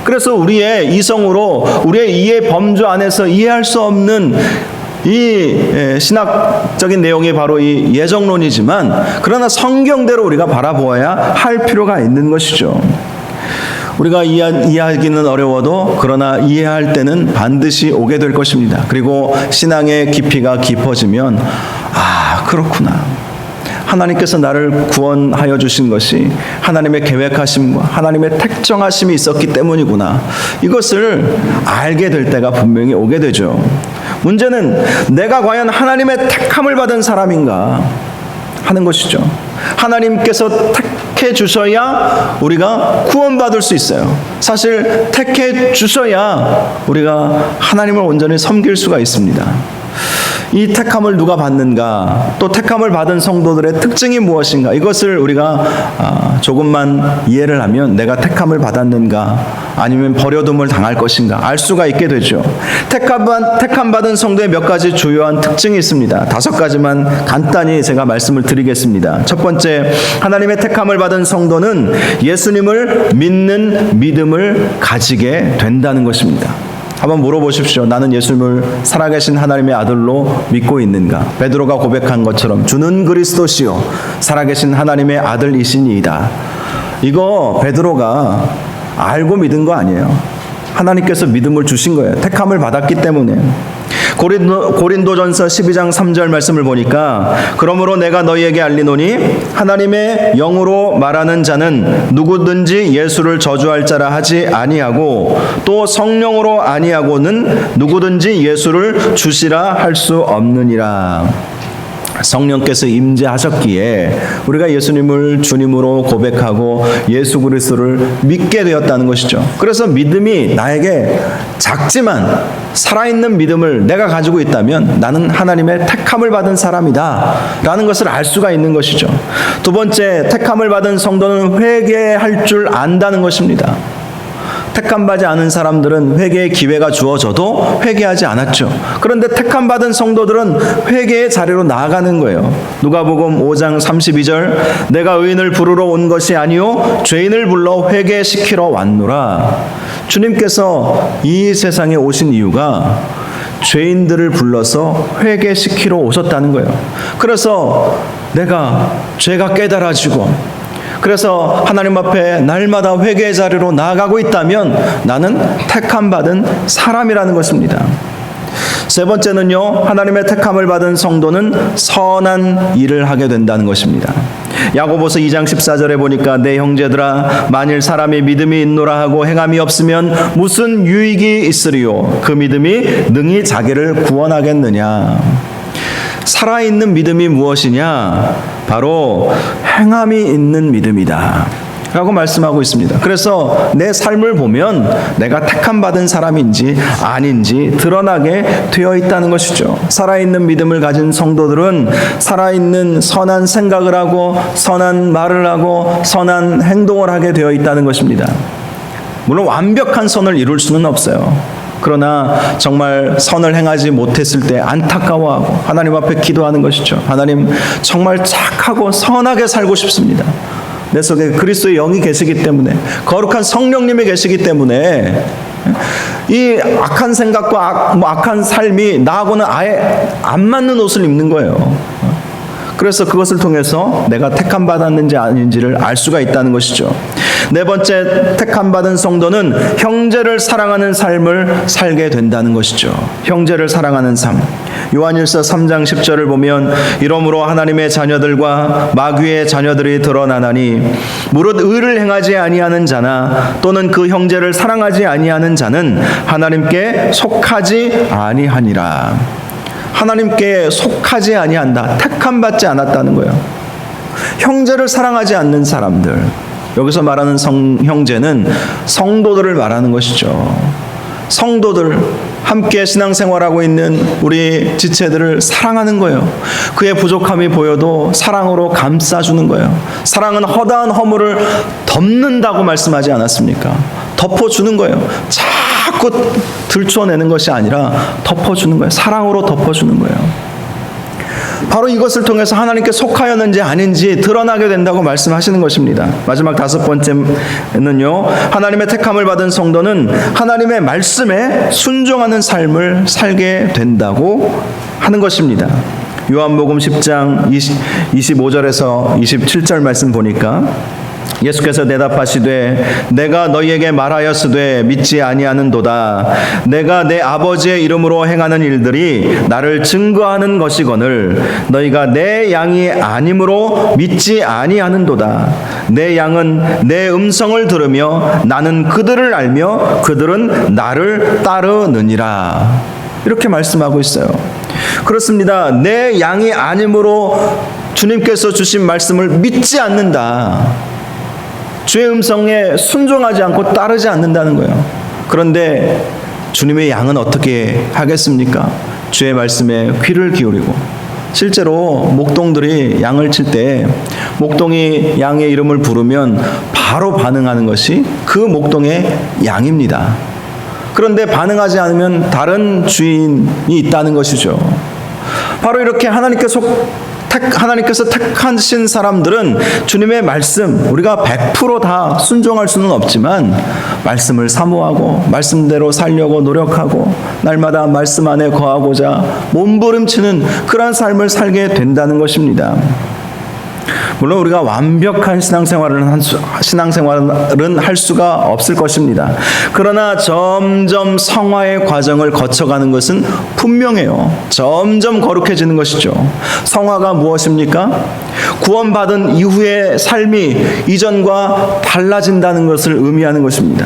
그래서 우리의 이성으로 우리의 이해 범주 안에서 이해할 수 없는 이 신학적인 내용이 바로 이 예정론이지만 그러나 성경대로 우리가 바라보아야 할 필요가 있는 것이죠. 우리가 이해하기는 어려워도 그러나 이해할 때는 반드시 오게 될 것입니다. 그리고 신앙의 깊이가 깊어지면 그렇구나. 하나님께서 나를 구원하여 주신 것이 하나님의 계획하심과 하나님의 택정하심이 있었기 때문이구나. 이것을 알게 될 때가 분명히 오게 되죠. 문제는 내가 과연 하나님의 택함을 받은 사람인가 하는 것이죠. 하나님께서 택해 주셔야 우리가 구원받을 수 있어요. 사실 택해 주셔야 우리가 하나님을 온전히 섬길 수가 있습니다. 이 택함을 누가 받는가, 또 택함을 받은 성도들의 특징이 무엇인가, 이것을 우리가 조금만 이해를 하면 내가 택함을 받았는가 아니면 버려둠을 당할 것인가 알 수가 있게 되죠. 택함 받은 성도의 몇 가지 주요한 특징이 있습니다. 5가지만 간단히 제가 말씀을 드리겠습니다. 첫 번째, 하나님의 택함을 받은 성도는 예수님을 믿는 믿음을 가지게 된다는 것입니다. 한번 물어보십시오. 나는 예수님을 살아계신 하나님의 아들로 믿고 있는가? 베드로가 고백한 것처럼 주는 그리스도시요 살아계신 하나님의 아들이시니이다. 이거 베드로가 알고 믿은 거 아니에요. 하나님께서 믿음을 주신 거예요. 택함을 받았기 때문에. 고린도전서 12장 3절 말씀을 보니까 그러므로 내가 너희에게 알리노니 하나님의 영으로 말하는 자는 누구든지 예수를 저주할 자라 하지 아니하고 또 성령으로 아니하고는 누구든지 예수를 주시라 할 수 없느니라. 성령께서 임재하셨기에 우리가 예수님을 주님으로 고백하고 예수 그리스도를 믿게 되었다는 것이죠. 그래서 믿음이 나에게 작지만 살아있는 믿음을 내가 가지고 있다면 나는 하나님의 택함을 받은 사람이다 라는 것을 알 수가 있는 것이죠. 두 번째, 택함을 받은 성도는 회개할 줄 안다는 것입니다. 택함받지 않은 사람들은 회개의 기회가 주어져도 회개하지 않았죠. 그런데 택함받은 성도들은 회개의 자리로 나아가는 거예요. 누가복음 5장 32절 내가 의인을 부르러 온 것이 아니요 죄인을 불러 회개시키러 왔노라. 주님께서 이 세상에 오신 이유가 죄인들을 불러서 회개시키러 오셨다는 거예요. 그래서 내가 죄가 깨달아지고 그래서 하나님 앞에 날마다 회개의 자리로 나아가고 있다면 나는 택함받은 사람이라는 것입니다. 세 번째는요, 하나님의 택함을 받은 성도는 선한 일을 하게 된다는 것입니다. 야고보서 2장 14절에 보니까 내 형제들아 만일 사람이 믿음이 있노라 하고 행함이 없으면 무슨 유익이 있으리요 그 믿음이 능히 자기를 구원하겠느냐. 살아있는 믿음이 무엇이냐? 바로 행함이 있는 믿음이다 라고 말씀하고 있습니다. 그래서 내 삶을 보면 내가 택함받은 사람인지 아닌지 드러나게 되어 있다는 것이죠. 살아있는 믿음을 가진 성도들은 살아있는 선한 생각을 하고 선한 말을 하고 선한 행동을 하게 되어 있다는 것입니다. 물론 완벽한 선을 이룰 수는 없어요. 그러나 정말 선을 행하지 못했을 때 안타까워하고 하나님 앞에 기도하는 것이죠. 하나님, 정말 착하고 선하게 살고 싶습니다. 내 속에 그리스도의 영이 계시기 때문에, 거룩한 성령님이 계시기 때문에 이 악한 생각과 악한 삶이 나하고는 아예 안 맞는 옷을 입는 거예요. 그래서 그것을 통해서 내가 택함 받았는지 아닌지를 알 수가 있다는 것이죠. 네 번째, 택함 받은 성도는 형제를 사랑하는 삶을 살게 된다는 것이죠. 형제를 사랑하는 삶. 요한일서 3장 10절을 보면 이러므로 하나님의 자녀들과 마귀의 자녀들이 드러나나니 무릇 의를 행하지 아니하는 자나 또는 그 형제를 사랑하지 아니하는 자는 하나님께 속하지 아니하니라. 하나님께 속하지 아니한다. 택함 받지 않았다는 거예요. 형제를 사랑하지 않는 사람들, 여기서 말하는 형제는 성도들을 말하는 것이죠. 성도들, 함께 신앙생활하고 있는 우리 지체들을 사랑하는 거예요. 그의 부족함이 보여도 사랑으로 감싸주는 거예요. 사랑은 허다한 허물을 덮는다고 말씀하지 않았습니까? 덮어주는 거예요. 자꾸 들춰내는 것이 아니라 덮어주는 거예요. 사랑으로 덮어주는 거예요. 바로 이것을 통해서 하나님께 속하였는지 아닌지 드러나게 된다고 말씀하시는 것입니다. 마지막 5번째는요, 하나님의 택함을 받은 성도는 하나님의 말씀에 순종하는 삶을 살게 된다고 하는 것입니다. 요한복음 10장 25절에서 27절 말씀 보니까 예수께서 대답하시되 내가 너희에게 말하였으되 믿지 아니하는도다. 내가 내 아버지의 이름으로 행하는 일들이 나를 증거하는 것이거늘 너희가 내 양이 아니므로 믿지 아니하는도다. 내 양은 내 음성을 들으며 나는 그들을 알며 그들은 나를 따르느니라. 이렇게 말씀하고 있어요. 그렇습니다. 내 양이 아니므로 주님께서 주신 말씀을 믿지 않는다. 주의 음성에 순종하지 않고 따르지 않는다는 거예요. 그런데 주님의 양은 어떻게 하겠습니까? 주의 말씀에 귀를 기울이고, 실제로 목동들이 양을 칠 때 목동이 양의 이름을 부르면 바로 반응하는 것이 그 목동의 양입니다. 그런데 반응하지 않으면 다른 주인이 있다는 것이죠. 바로 이렇게 하나님께서 택하신 사람들은 주님의 말씀, 우리가 100% 다 순종할 수는 없지만 말씀을 사모하고 말씀대로 살려고 노력하고 날마다 말씀 안에 거하고자 몸부림치는 그러한 삶을 살게 된다는 것입니다. 물론 우리가 완벽한 신앙생활은 할 수가 없을 것입니다. 그러나 점점 성화의 과정을 거쳐가는 것은 분명해요. 점점 거룩해지는 것이죠. 성화가 무엇입니까? 구원받은 이후의 삶이 이전과 달라진다는 것을 의미하는 것입니다.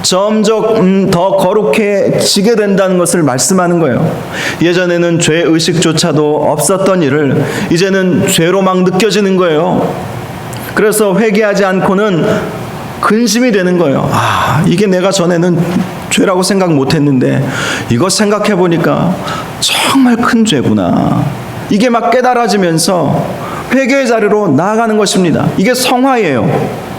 점점 더 거룩해지게 된다는 것을 말씀하는 거예요. 예전에는 죄의식조차도 없었던 일을 이제는 죄로 막 느껴지는 거예요. 그래서 회개하지 않고는 근심이 되는 거예요. 이게 내가 전에는 죄라고 생각 못했는데 이거 생각해 보니까 정말 큰 죄구나. 이게 막 깨달아지면서 회개의 자리로 나아가는 것입니다. 이게 성화예요.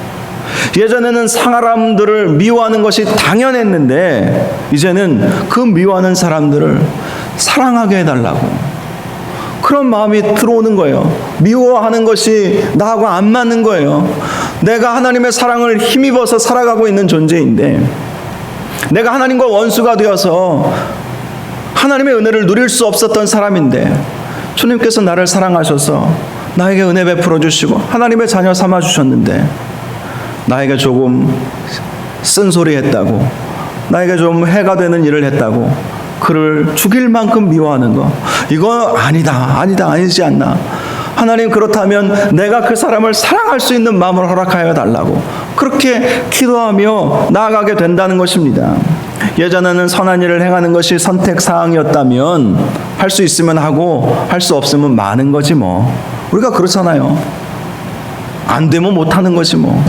예전에는 사람들을 미워하는 것이 당연했는데 이제는 그 미워하는 사람들을 사랑하게 해달라고 그런 마음이 들어오는 거예요. 미워하는 것이 나하고 안 맞는 거예요. 내가 하나님의 사랑을 힘입어서 살아가고 있는 존재인데 내가 하나님과 원수가 되어서 하나님의 은혜를 누릴 수 없었던 사람인데 주님께서 나를 사랑하셔서 나에게 은혜 베풀어 주시고 하나님의 자녀 삼아 주셨는데 나에게 조금 쓴소리 했다고, 나에게 좀 해가 되는 일을 했다고 그를 죽일 만큼 미워하는 거, 이거 아니지 않나. 하나님, 그렇다면 내가 그 사람을 사랑할 수 있는 마음을 허락하여 달라고 그렇게 기도하며 나아가게 된다는 것입니다. 예전에는 선한 일을 행하는 것이 선택사항이었다면 할 수 있으면 하고 할 수 없으면 마는 거지 뭐. 우리가 그렇잖아요. 안 되면 못하는 거지 뭐.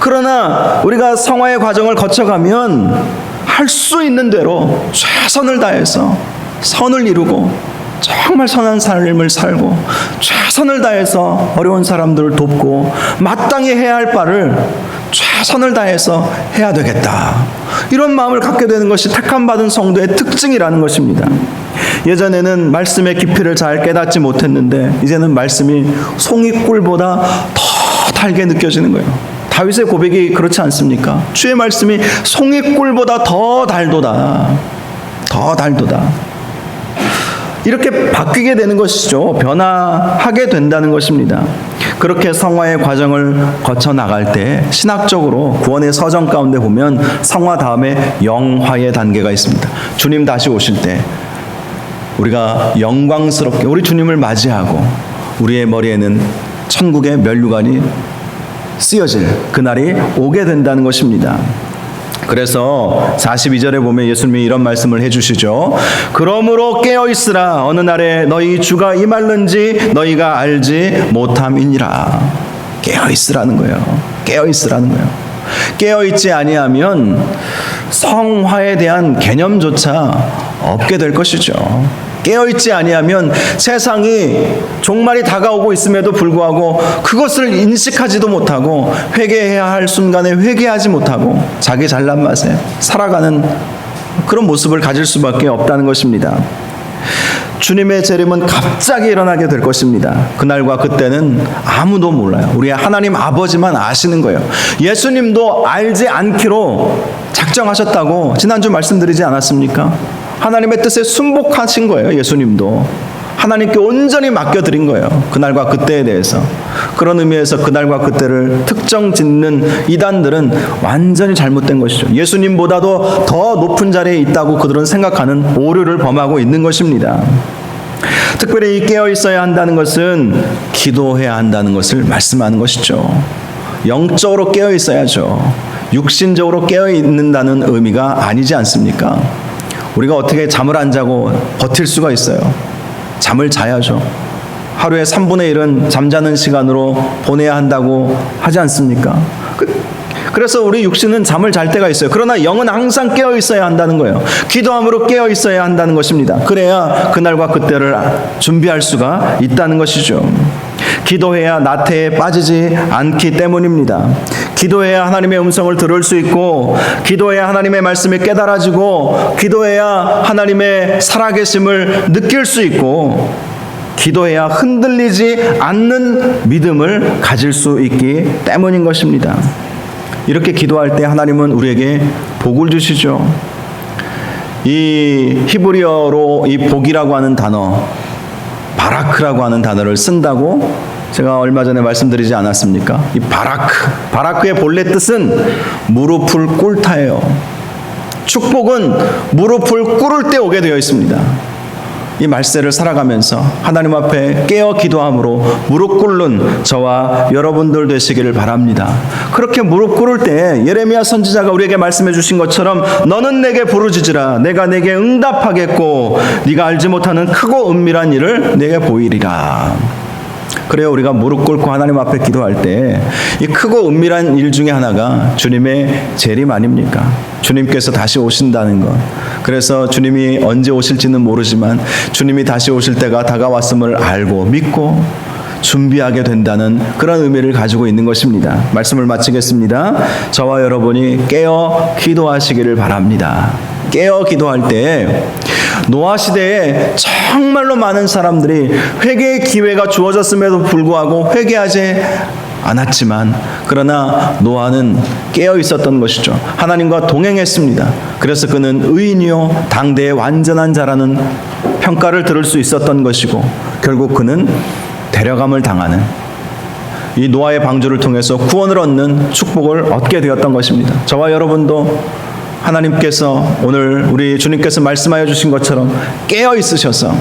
그러나 우리가 성화의 과정을 거쳐가면 할 수 있는 대로 최선을 다해서 선을 이루고 정말 선한 삶을 살고 최선을 다해서 어려운 사람들을 돕고 마땅히 해야 할 바를 최선을 다해서 해야 되겠다. 이런 마음을 갖게 되는 것이 택함받은 성도의 특징이라는 것입니다. 예전에는 말씀의 깊이를 잘 깨닫지 못했는데 이제는 말씀이 송이꿀보다 더 달게 느껴지는 거예요. 다윗의 고백이 그렇지 않습니까? 주의 말씀이 송이꿀보다 더 달도다. 더 달도다. 이렇게 바뀌게 되는 것이죠. 변화하게 된다는 것입니다. 그렇게 성화의 과정을 거쳐 나갈 때 신학적으로 구원의 서정 가운데 보면 성화 다음에 영화의 단계가 있습니다. 주님 다시 오실 때 우리가 영광스럽게 우리 주님을 맞이하고 우리의 머리에는 천국의 면류관이 쓰여질 그날이 오게 된다는 것입니다. 그래서 42절에 보면 예수님이 이런 말씀을 해주시죠. 그러므로 깨어있으라. 어느 날에 너희 주가 임할는지 너희가 알지 못함이니라. 깨어있으라는 거예요. 깨어있으라는 거예요. 깨어있지 아니하면 성화에 대한 개념조차 없게 될 것이죠. 깨어있지 아니하면 세상이 종말이 다가오고 있음에도 불구하고 그것을 인식하지도 못하고 회개해야 할 순간에 회개하지 못하고 자기 잘난 맛에 살아가는 그런 모습을 가질 수밖에 없다는 것입니다. 주님의 재림은 갑자기 일어나게 될 것입니다. 그날과 그때는 아무도 몰라요. 우리 하나님 아버지만 아시는 거예요. 예수님도 알지 않기로 작정하셨다고 지난주 말씀드리지 않았습니까? 하나님의 뜻에 순복하신 거예요. 예수님도 하나님께 온전히 맡겨드린 거예요. 그날과 그때에 대해서. 그런 의미에서 그날과 그때를 특정 짓는 이단들은 완전히 잘못된 것이죠. 예수님보다도 더 높은 자리에 있다고 그들은 생각하는 오류를 범하고 있는 것입니다. 특별히 이 깨어 있어야 한다는 것은 기도해야 한다는 것을 말씀하는 것이죠. 영적으로 깨어 있어야죠. 육신적으로 깨어 있는다는 의미가 아니지 않습니까? 우리가 어떻게 잠을 안 자고 버틸 수가 있어요? 잠을 자야죠. 하루에 3분의 1은 잠자는 시간으로 보내야 한다고 하지 않습니까? 그래서 우리 육신은 잠을 잘 때가 있어요. 그러나 영은 항상 깨어 있어야 한다는 거예요. 기도함으로 깨어 있어야 한다는 것입니다. 그래야 그날과 그때를 준비할 수가 있다는 것이죠. 기도해야 나태에 빠지지 않기 때문입니다. 기도해야 하나님의 음성을 들을 수 있고, 기도해야 하나님의 말씀이 깨달아지고, 기도해야 하나님의 살아계심을 느낄 수 있고, 기도해야 흔들리지 않는 믿음을 가질 수 있기 때문인 것입니다. 이렇게 기도할 때 하나님은 우리에게 복을 주시죠. 이 히브리어로 이 복이라고 하는 단어, 바라크라고 하는 단어를 쓴다고 제가 얼마 전에 말씀드리지 않았습니까? 이 바라크의 본래 뜻은 무릎을 꿇다예요. 축복은 무릎을 꿇을 때 오게 되어 있습니다. 이 말세를 살아가면서 하나님 앞에 깨어 기도함으로 무릎 꿇는 저와 여러분들 되시기를 바랍니다. 그렇게 무릎 꿇을 때 예레미야 선지자가 우리에게 말씀해 주신 것처럼 너는 내게 부르짖으라 내가 내게 응답하겠고 네가 알지 못하는 크고 은밀한 일을 내게 보이리라. 그래요. 우리가 무릎 꿇고 하나님 앞에 기도할 때 이 크고 은밀한 일 중에 하나가 주님의 재림 아닙니까? 주님께서 다시 오신다는 것. 그래서 주님이 언제 오실지는 모르지만 주님이 다시 오실 때가 다가왔음을 알고 믿고 준비하게 된다는 그런 의미를 가지고 있는 것입니다. 말씀을 마치겠습니다. 저와 여러분이 깨어 기도하시기를 바랍니다. 깨어 기도할 때 노아 시대에 정말로 많은 사람들이 회개의 기회가 주어졌음에도 불구하고 회개하지 않았지만 그러나 노아는 깨어 있었던 것이죠. 하나님과 동행했습니다. 그래서 그는 의인이요 당대의 완전한 자라는 평가를 들을 수 있었던 것이고 결국 그는 데려감을 당하는 이 노아의 방주를 통해서 구원을 얻는 축복을 얻게 되었던 것입니다. 저와 여러분도 하나님께서 오늘 우리 주님께서 말씀하여 주신 것처럼 깨어 있으셔서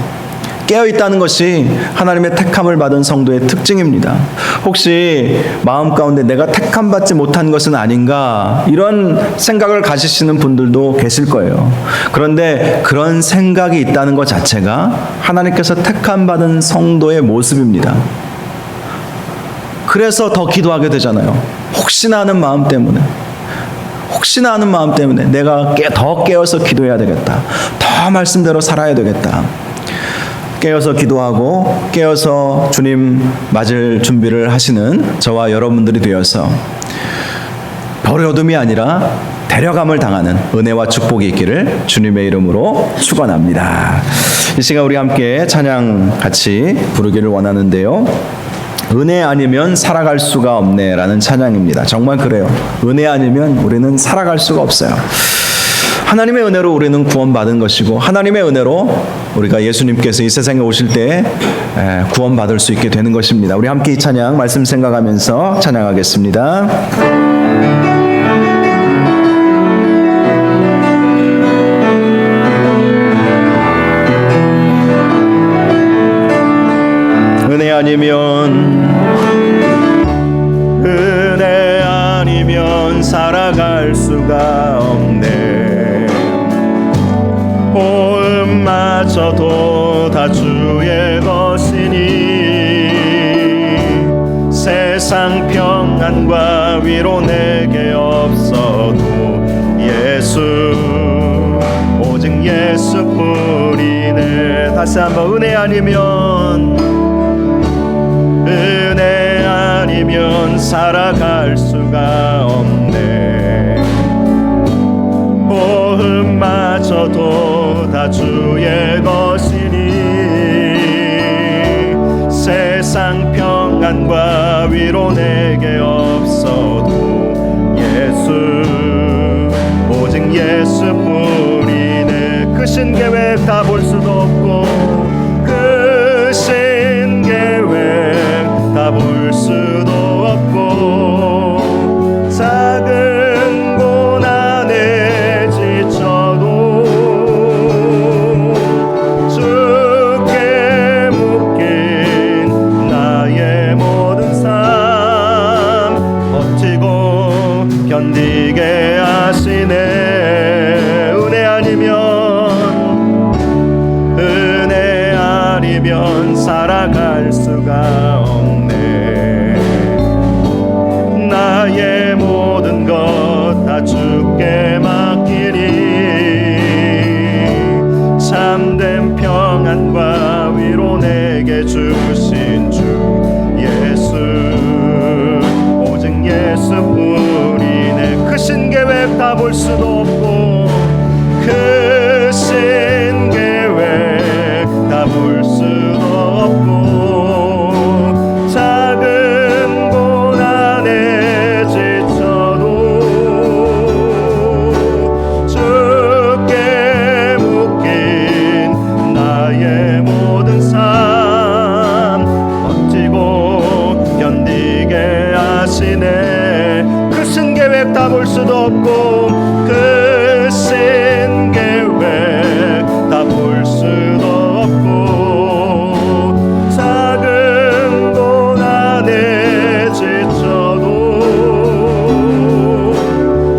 깨어 있다는 것이 하나님의 택함을 받은 성도의 특징입니다. 혹시 마음 가운데 내가 택함 받지 못한 것은 아닌가 이런 생각을 가지시는 분들도 계실 거예요. 그런데 그런 생각이 있다는 것 자체가 하나님께서 택함 받은 성도의 모습입니다. 그래서 더 기도하게 되잖아요. 혹시나 하는 마음 때문에. 혹시나 하는 마음 때문에 내가 더 깨어서 기도해야 되겠다. 더 말씀대로 살아야 되겠다. 깨어서 기도하고 깨어서 주님 맞을 준비를 하시는 저와 여러분들이 되어서 버려둠이 아니라 데려감을 당하는 은혜와 축복이 있기를 주님의 이름으로 축원합니다. 이 시간 우리 함께 찬양 같이 부르기를 원하는데요. 은혜 아니면 살아갈 수가 없네 라는 찬양입니다. 정말 그래요. 은혜 아니면 우리는 살아갈 수가 없어요. 하나님의 은혜로 우리는 구원받은 것이고 하나님의 은혜로 우리가 예수님께서 이 세상에 오실 때 구원받을 수 있게 되는 것입니다. 우리 함께 이 찬양 말씀 생각하면서 찬양하겠습니다. 은혜 아니면 살아갈 수가 없네. 마저도 다 주의 것이니 세상 평안과 위로 내게 없어도 예수 오직 예수뿐이네. 다시 한번 은혜 아니면 살아갈 수가 없네. 마저도 다 주의 것이니 세상 평안과 위로 내게 없어도 예수 오직 예수뿐이네. 크신 계획 다 볼 수도 없고 크신 계획 다 볼 수도 없고 작은 고난에 지쳐도 주께 묶인 나의 모든 삶 버티고 견디게 하시네. 은혜 아니면 살아갈 수가 없네. 나의 모든 것 다 주께 맡기니 참된 평안과 위로 내게 주신 주 예수 오직 예수뿐이네. 크신 계획 다 볼 수도 없고 크신 계획 다 볼 수도 없고 작은 고난에 지쳐도 주께 묶인 나의 모든 삶 버티고 견디게 하시네. 크신 계획 다 볼 수도 없고 크신 계획 다 볼 수도 없고 작은 고난에 지쳐도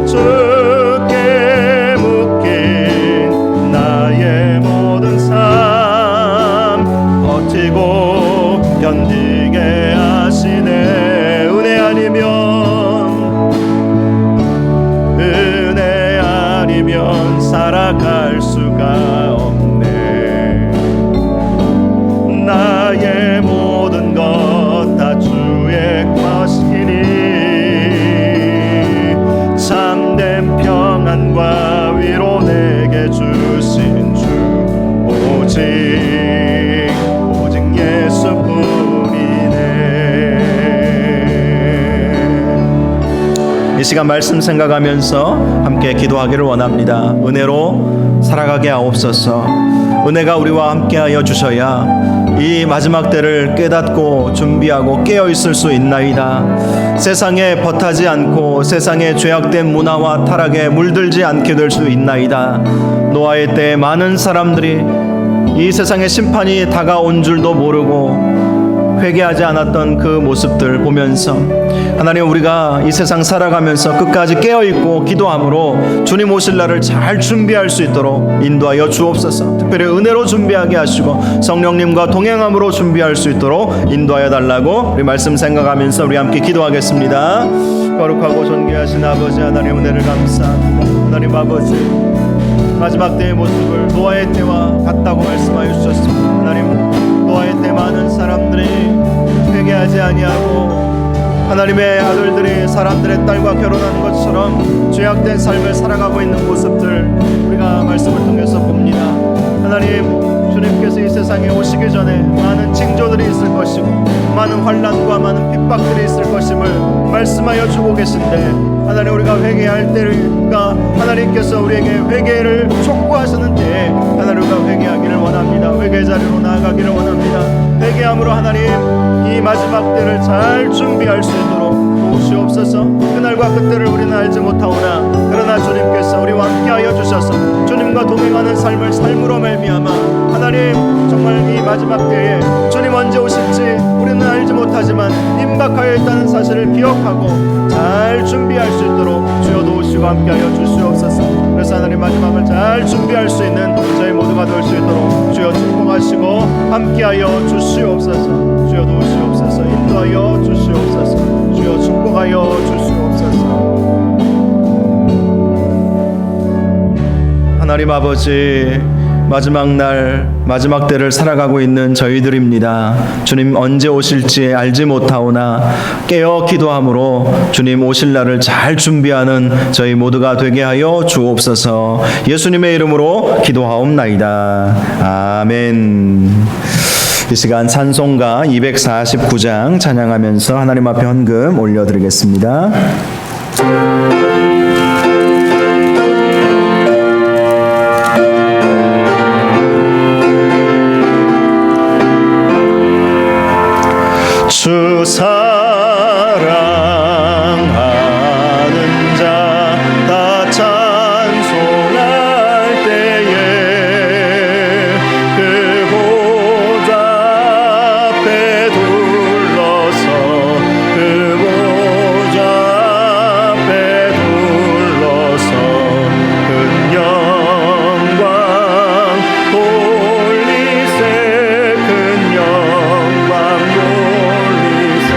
주께 묶인 나의 모든 삶 버티고 견디게 하시네. 은혜 아니면 살아갈 수가 없네. 나의 모든 것 다 주의 것이니 참된 평안과 위로 내게 주신 주 오직 예수뿐이네. 이 시간 말씀 생각하면서 함께 기도하기를 원합니다. 은혜로 살아가게 하옵소서. 은혜가 우리와 함께하여 주셔야 이 마지막 때를 깨닫고 준비하고 깨어있을 수 있나이다. 세상에 버타지 않고 세상의 죄악된 문화와 타락에 물들지 않게 될 수 있나이다. 노아의 때에 많은 사람들이 이 세상의 심판이 다가온 줄도 모르고 회개하지 않았던 그 모습들 보면서 하나님, 우리가 이 세상 살아가면서 끝까지 깨어있고 기도함으로 주님 오실 날을 잘 준비할 수 있도록 인도하여 주옵소서. 특별히 은혜로 준비하게 하시고 성령님과 동행함으로 준비할 수 있도록 인도하여 달라고 우리 말씀 생각하면서 우리 함께 기도하겠습니다. 거룩하고 존귀하신 아버지 하나님, 은혜를 감사합니다. 하나님 아버지, 마지막 때의 모습을 노아의 때와 같다고 말씀하여 주셨습니다. 하나님, 노아의 때 많은 사람들이 회개하지 아니하고 하나님의 아들들이 사람들의 딸과 결혼한 것처럼 죄악된 삶을 살아가고 있는 모습들 우리가 말씀을 통해서 봅니다. 하나님, 주님께서 이 세상에 오시기 전에 많은 징조들이 있을 것이고 많은 환난과 많은 핍박들이 있을 것임을 말씀하여 주고 계신데, 하나님, 우리가 회개할 때가 하나님께서 우리에게 회개를 촉구하시는 때에 하나님, 우리가 회개하기를 원합니다. 회개 자리로 나아가기를 원합니다. 회개함으로 하나님, 이 마지막 때를 잘 준비할 수 있도록 도우시옵소서. 그날과 그때를 우리는 알지 못하오나 그러나 주님께서 우리와 함께하여 주셔서 주님과 동행하는 삶을 삶으로 말미암아 하나님, 정말 이 마지막 때에 주님 언제 오실지 우리는 알지 못하지만 임박하여 있다는 사실을 기억하고 잘 준비할 수 있도록 주여 도우시고 함께하여 주시옵소서. 그래서 하나님, 마지막을 잘 준비할 수 있는 저희 모두가 될 수 있도록 주여 축복하시고 함께하여 주시옵소서. 주여 도우시옵소서. 인도하여 주시옵소서. 주여 축복하여 주시옵소서. 하나님 아버지, 마지막 날 마지막 때를 살아가고 있는 저희들입니다. 주님 언제 오실지 알지 못하오나 깨어 기도함으로 주님 오실 날을 잘 준비하는 저희 모두가 되게 하여 주옵소서. 예수님의 이름으로 기도하옵나이다. 아멘. 이 시간 찬송가 249장 찬양하면서 하나님 앞에 헌금 올려드리겠습니다. 주 사랑하는 자 다 찬송할 때에 그 보좌 앞에 둘러서 그 보좌 앞에 둘러서 큰 영광 돌리세 큰 영광 돌리세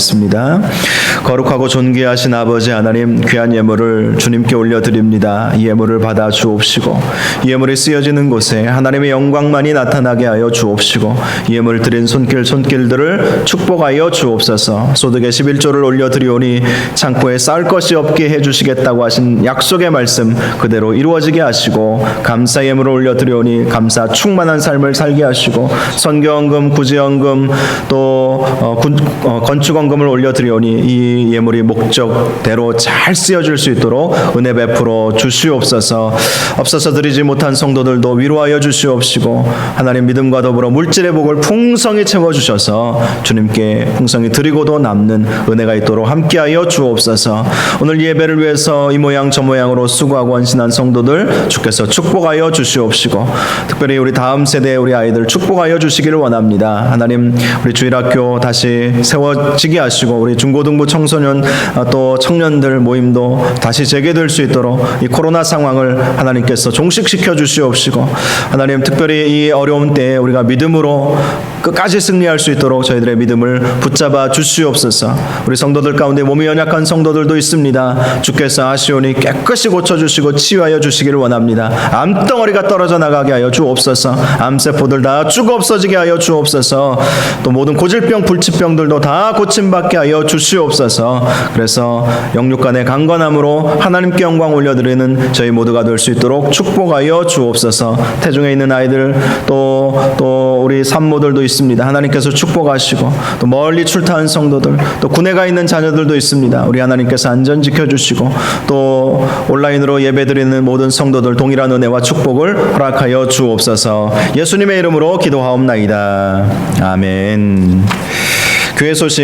기도하겠습니다. 거룩하고 존귀하신 아버지 하나님, 귀한 예물을 주님께 올려드립니다. 이 예물을 받아 주옵시고 이 예물이 쓰여지는 곳에 하나님의 영광만이 나타나게 하여 주옵시고 이 예물 드린 손길들을 축복하여 주옵소서. 소득의 11조를 올려드리오니 창고에 쌓을 것이 없게 해주시겠다고 하신 약속의 말씀 그대로 이루어지게 하시고, 감사 예물을 올려드리오니 감사 충만한 삶을 살게 하시고, 선교헌금, 구제헌금, 또 건축헌금을 올려드리오니 이 예물이 목적대로 잘 쓰여질 수 있도록 은혜 베풀어 주시옵소서. 없어서 드리지 못한 성도들도 위로하여 주시옵시고, 하나님 믿음과 더불어 물질의 복을 풍성히 채워주셔서 주님께 풍성히 드리고도 남는 은혜가 있도록 함께하여 주옵소서. 오늘 예배를 위해서 이 모양 저 모양으로 수고하고 헌신한 성도들 주께서 축복하여 주시옵시고, 특별히 우리 다음 세대의 우리 아이들 축복하여 주시기를 원합니다. 하나님, 우리 주일학교 다시 세워지게 하시고 우리 중고등부 청소년 또 청년들 모임도 다시 재개될 수 있도록 이 코로나 상황을 하나님께서 종식시켜 주시옵시고, 하나님 특별히 이 어려운 때에 우리가 믿음으로 끝까지 승리할 수 있도록 저희들의 믿음을 붙잡아 주시옵소서. 우리 성도들 가운데 몸이 연약한 성도들도 있습니다. 주께서 하시오니 깨끗이 고쳐주시고 치유하여 주시기를 원합니다. 암덩어리가 떨어져 나가게 하여 주옵소서. 암세포들 다 쭉 없어지게 하여 주옵소서. 또 모든 고질병 불치병들도 다 고침받게 하여 주시옵소서. 그래서 영육간의 강건함으로 하나님께 영광 올려드리는 저희 모두가 될 수 있도록 축복하여 주옵소서. 태중에 있는 아이들 또 우리 산모들도 있습니다. 하나님께서 축복하시고, 또 멀리 출타한 성도들, 또 군에 가 있는 자녀들도 있습니다. 우리 하나님께서 안전 지켜주시고, 또 온라인으로 예배드리는 모든 성도들 동일한 은혜와 축복을 허락하여 주옵소서. 예수님의 이름으로 기도하옵나이다. 아멘. 교회 소식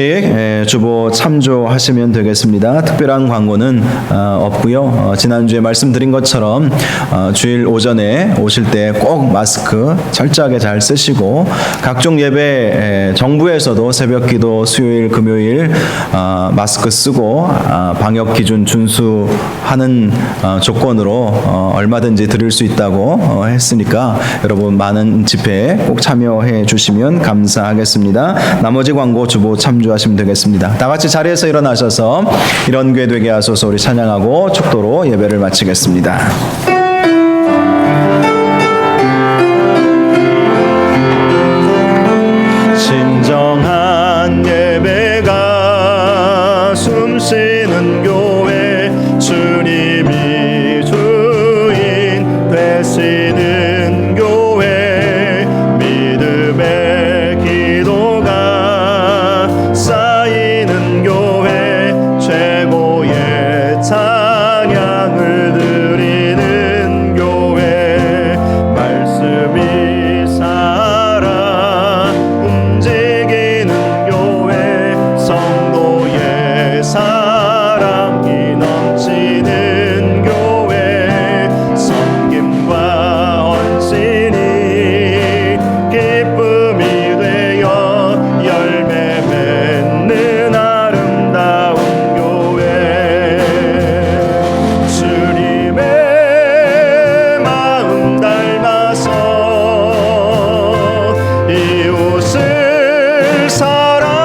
주보 참조하시면 되겠습니다. 특별한 광고는 없고요. 지난주에 말씀드린 것처럼 주일 오전에 오실 때 꼭 마스크 철저하게 잘 쓰시고, 각종 예배 정부에서도 새벽기도 수요일 금요일 마스크 쓰고 방역 기준 준수하는 조건으로 얼마든지 드릴 수 있다고 했으니까 여러분 많은 집회에 꼭 참여해 주시면 감사하겠습니다. 나머지 광고 주보 참조하시면 되겠습니다. 다 같이 자리에서 일어나셔서 이런 교회 되게 하소서 우리 찬양하고 축도로 예배를 마치겠습니다. 진정한 예배가 숨쉬는 교회, 주님이 주인 되시는 교회, 믿음의 기도가 쌓이는 교회, 최고의 찬양을 드리는 교회, 말씀이 살아 움직이는 교회, 성도의 사랑이 넘치는 교회, 섬김과 헌신이 기쁨이 되어 열매 맺는 아름다운 교회, 주님의 마음 닮아서 이웃을 사랑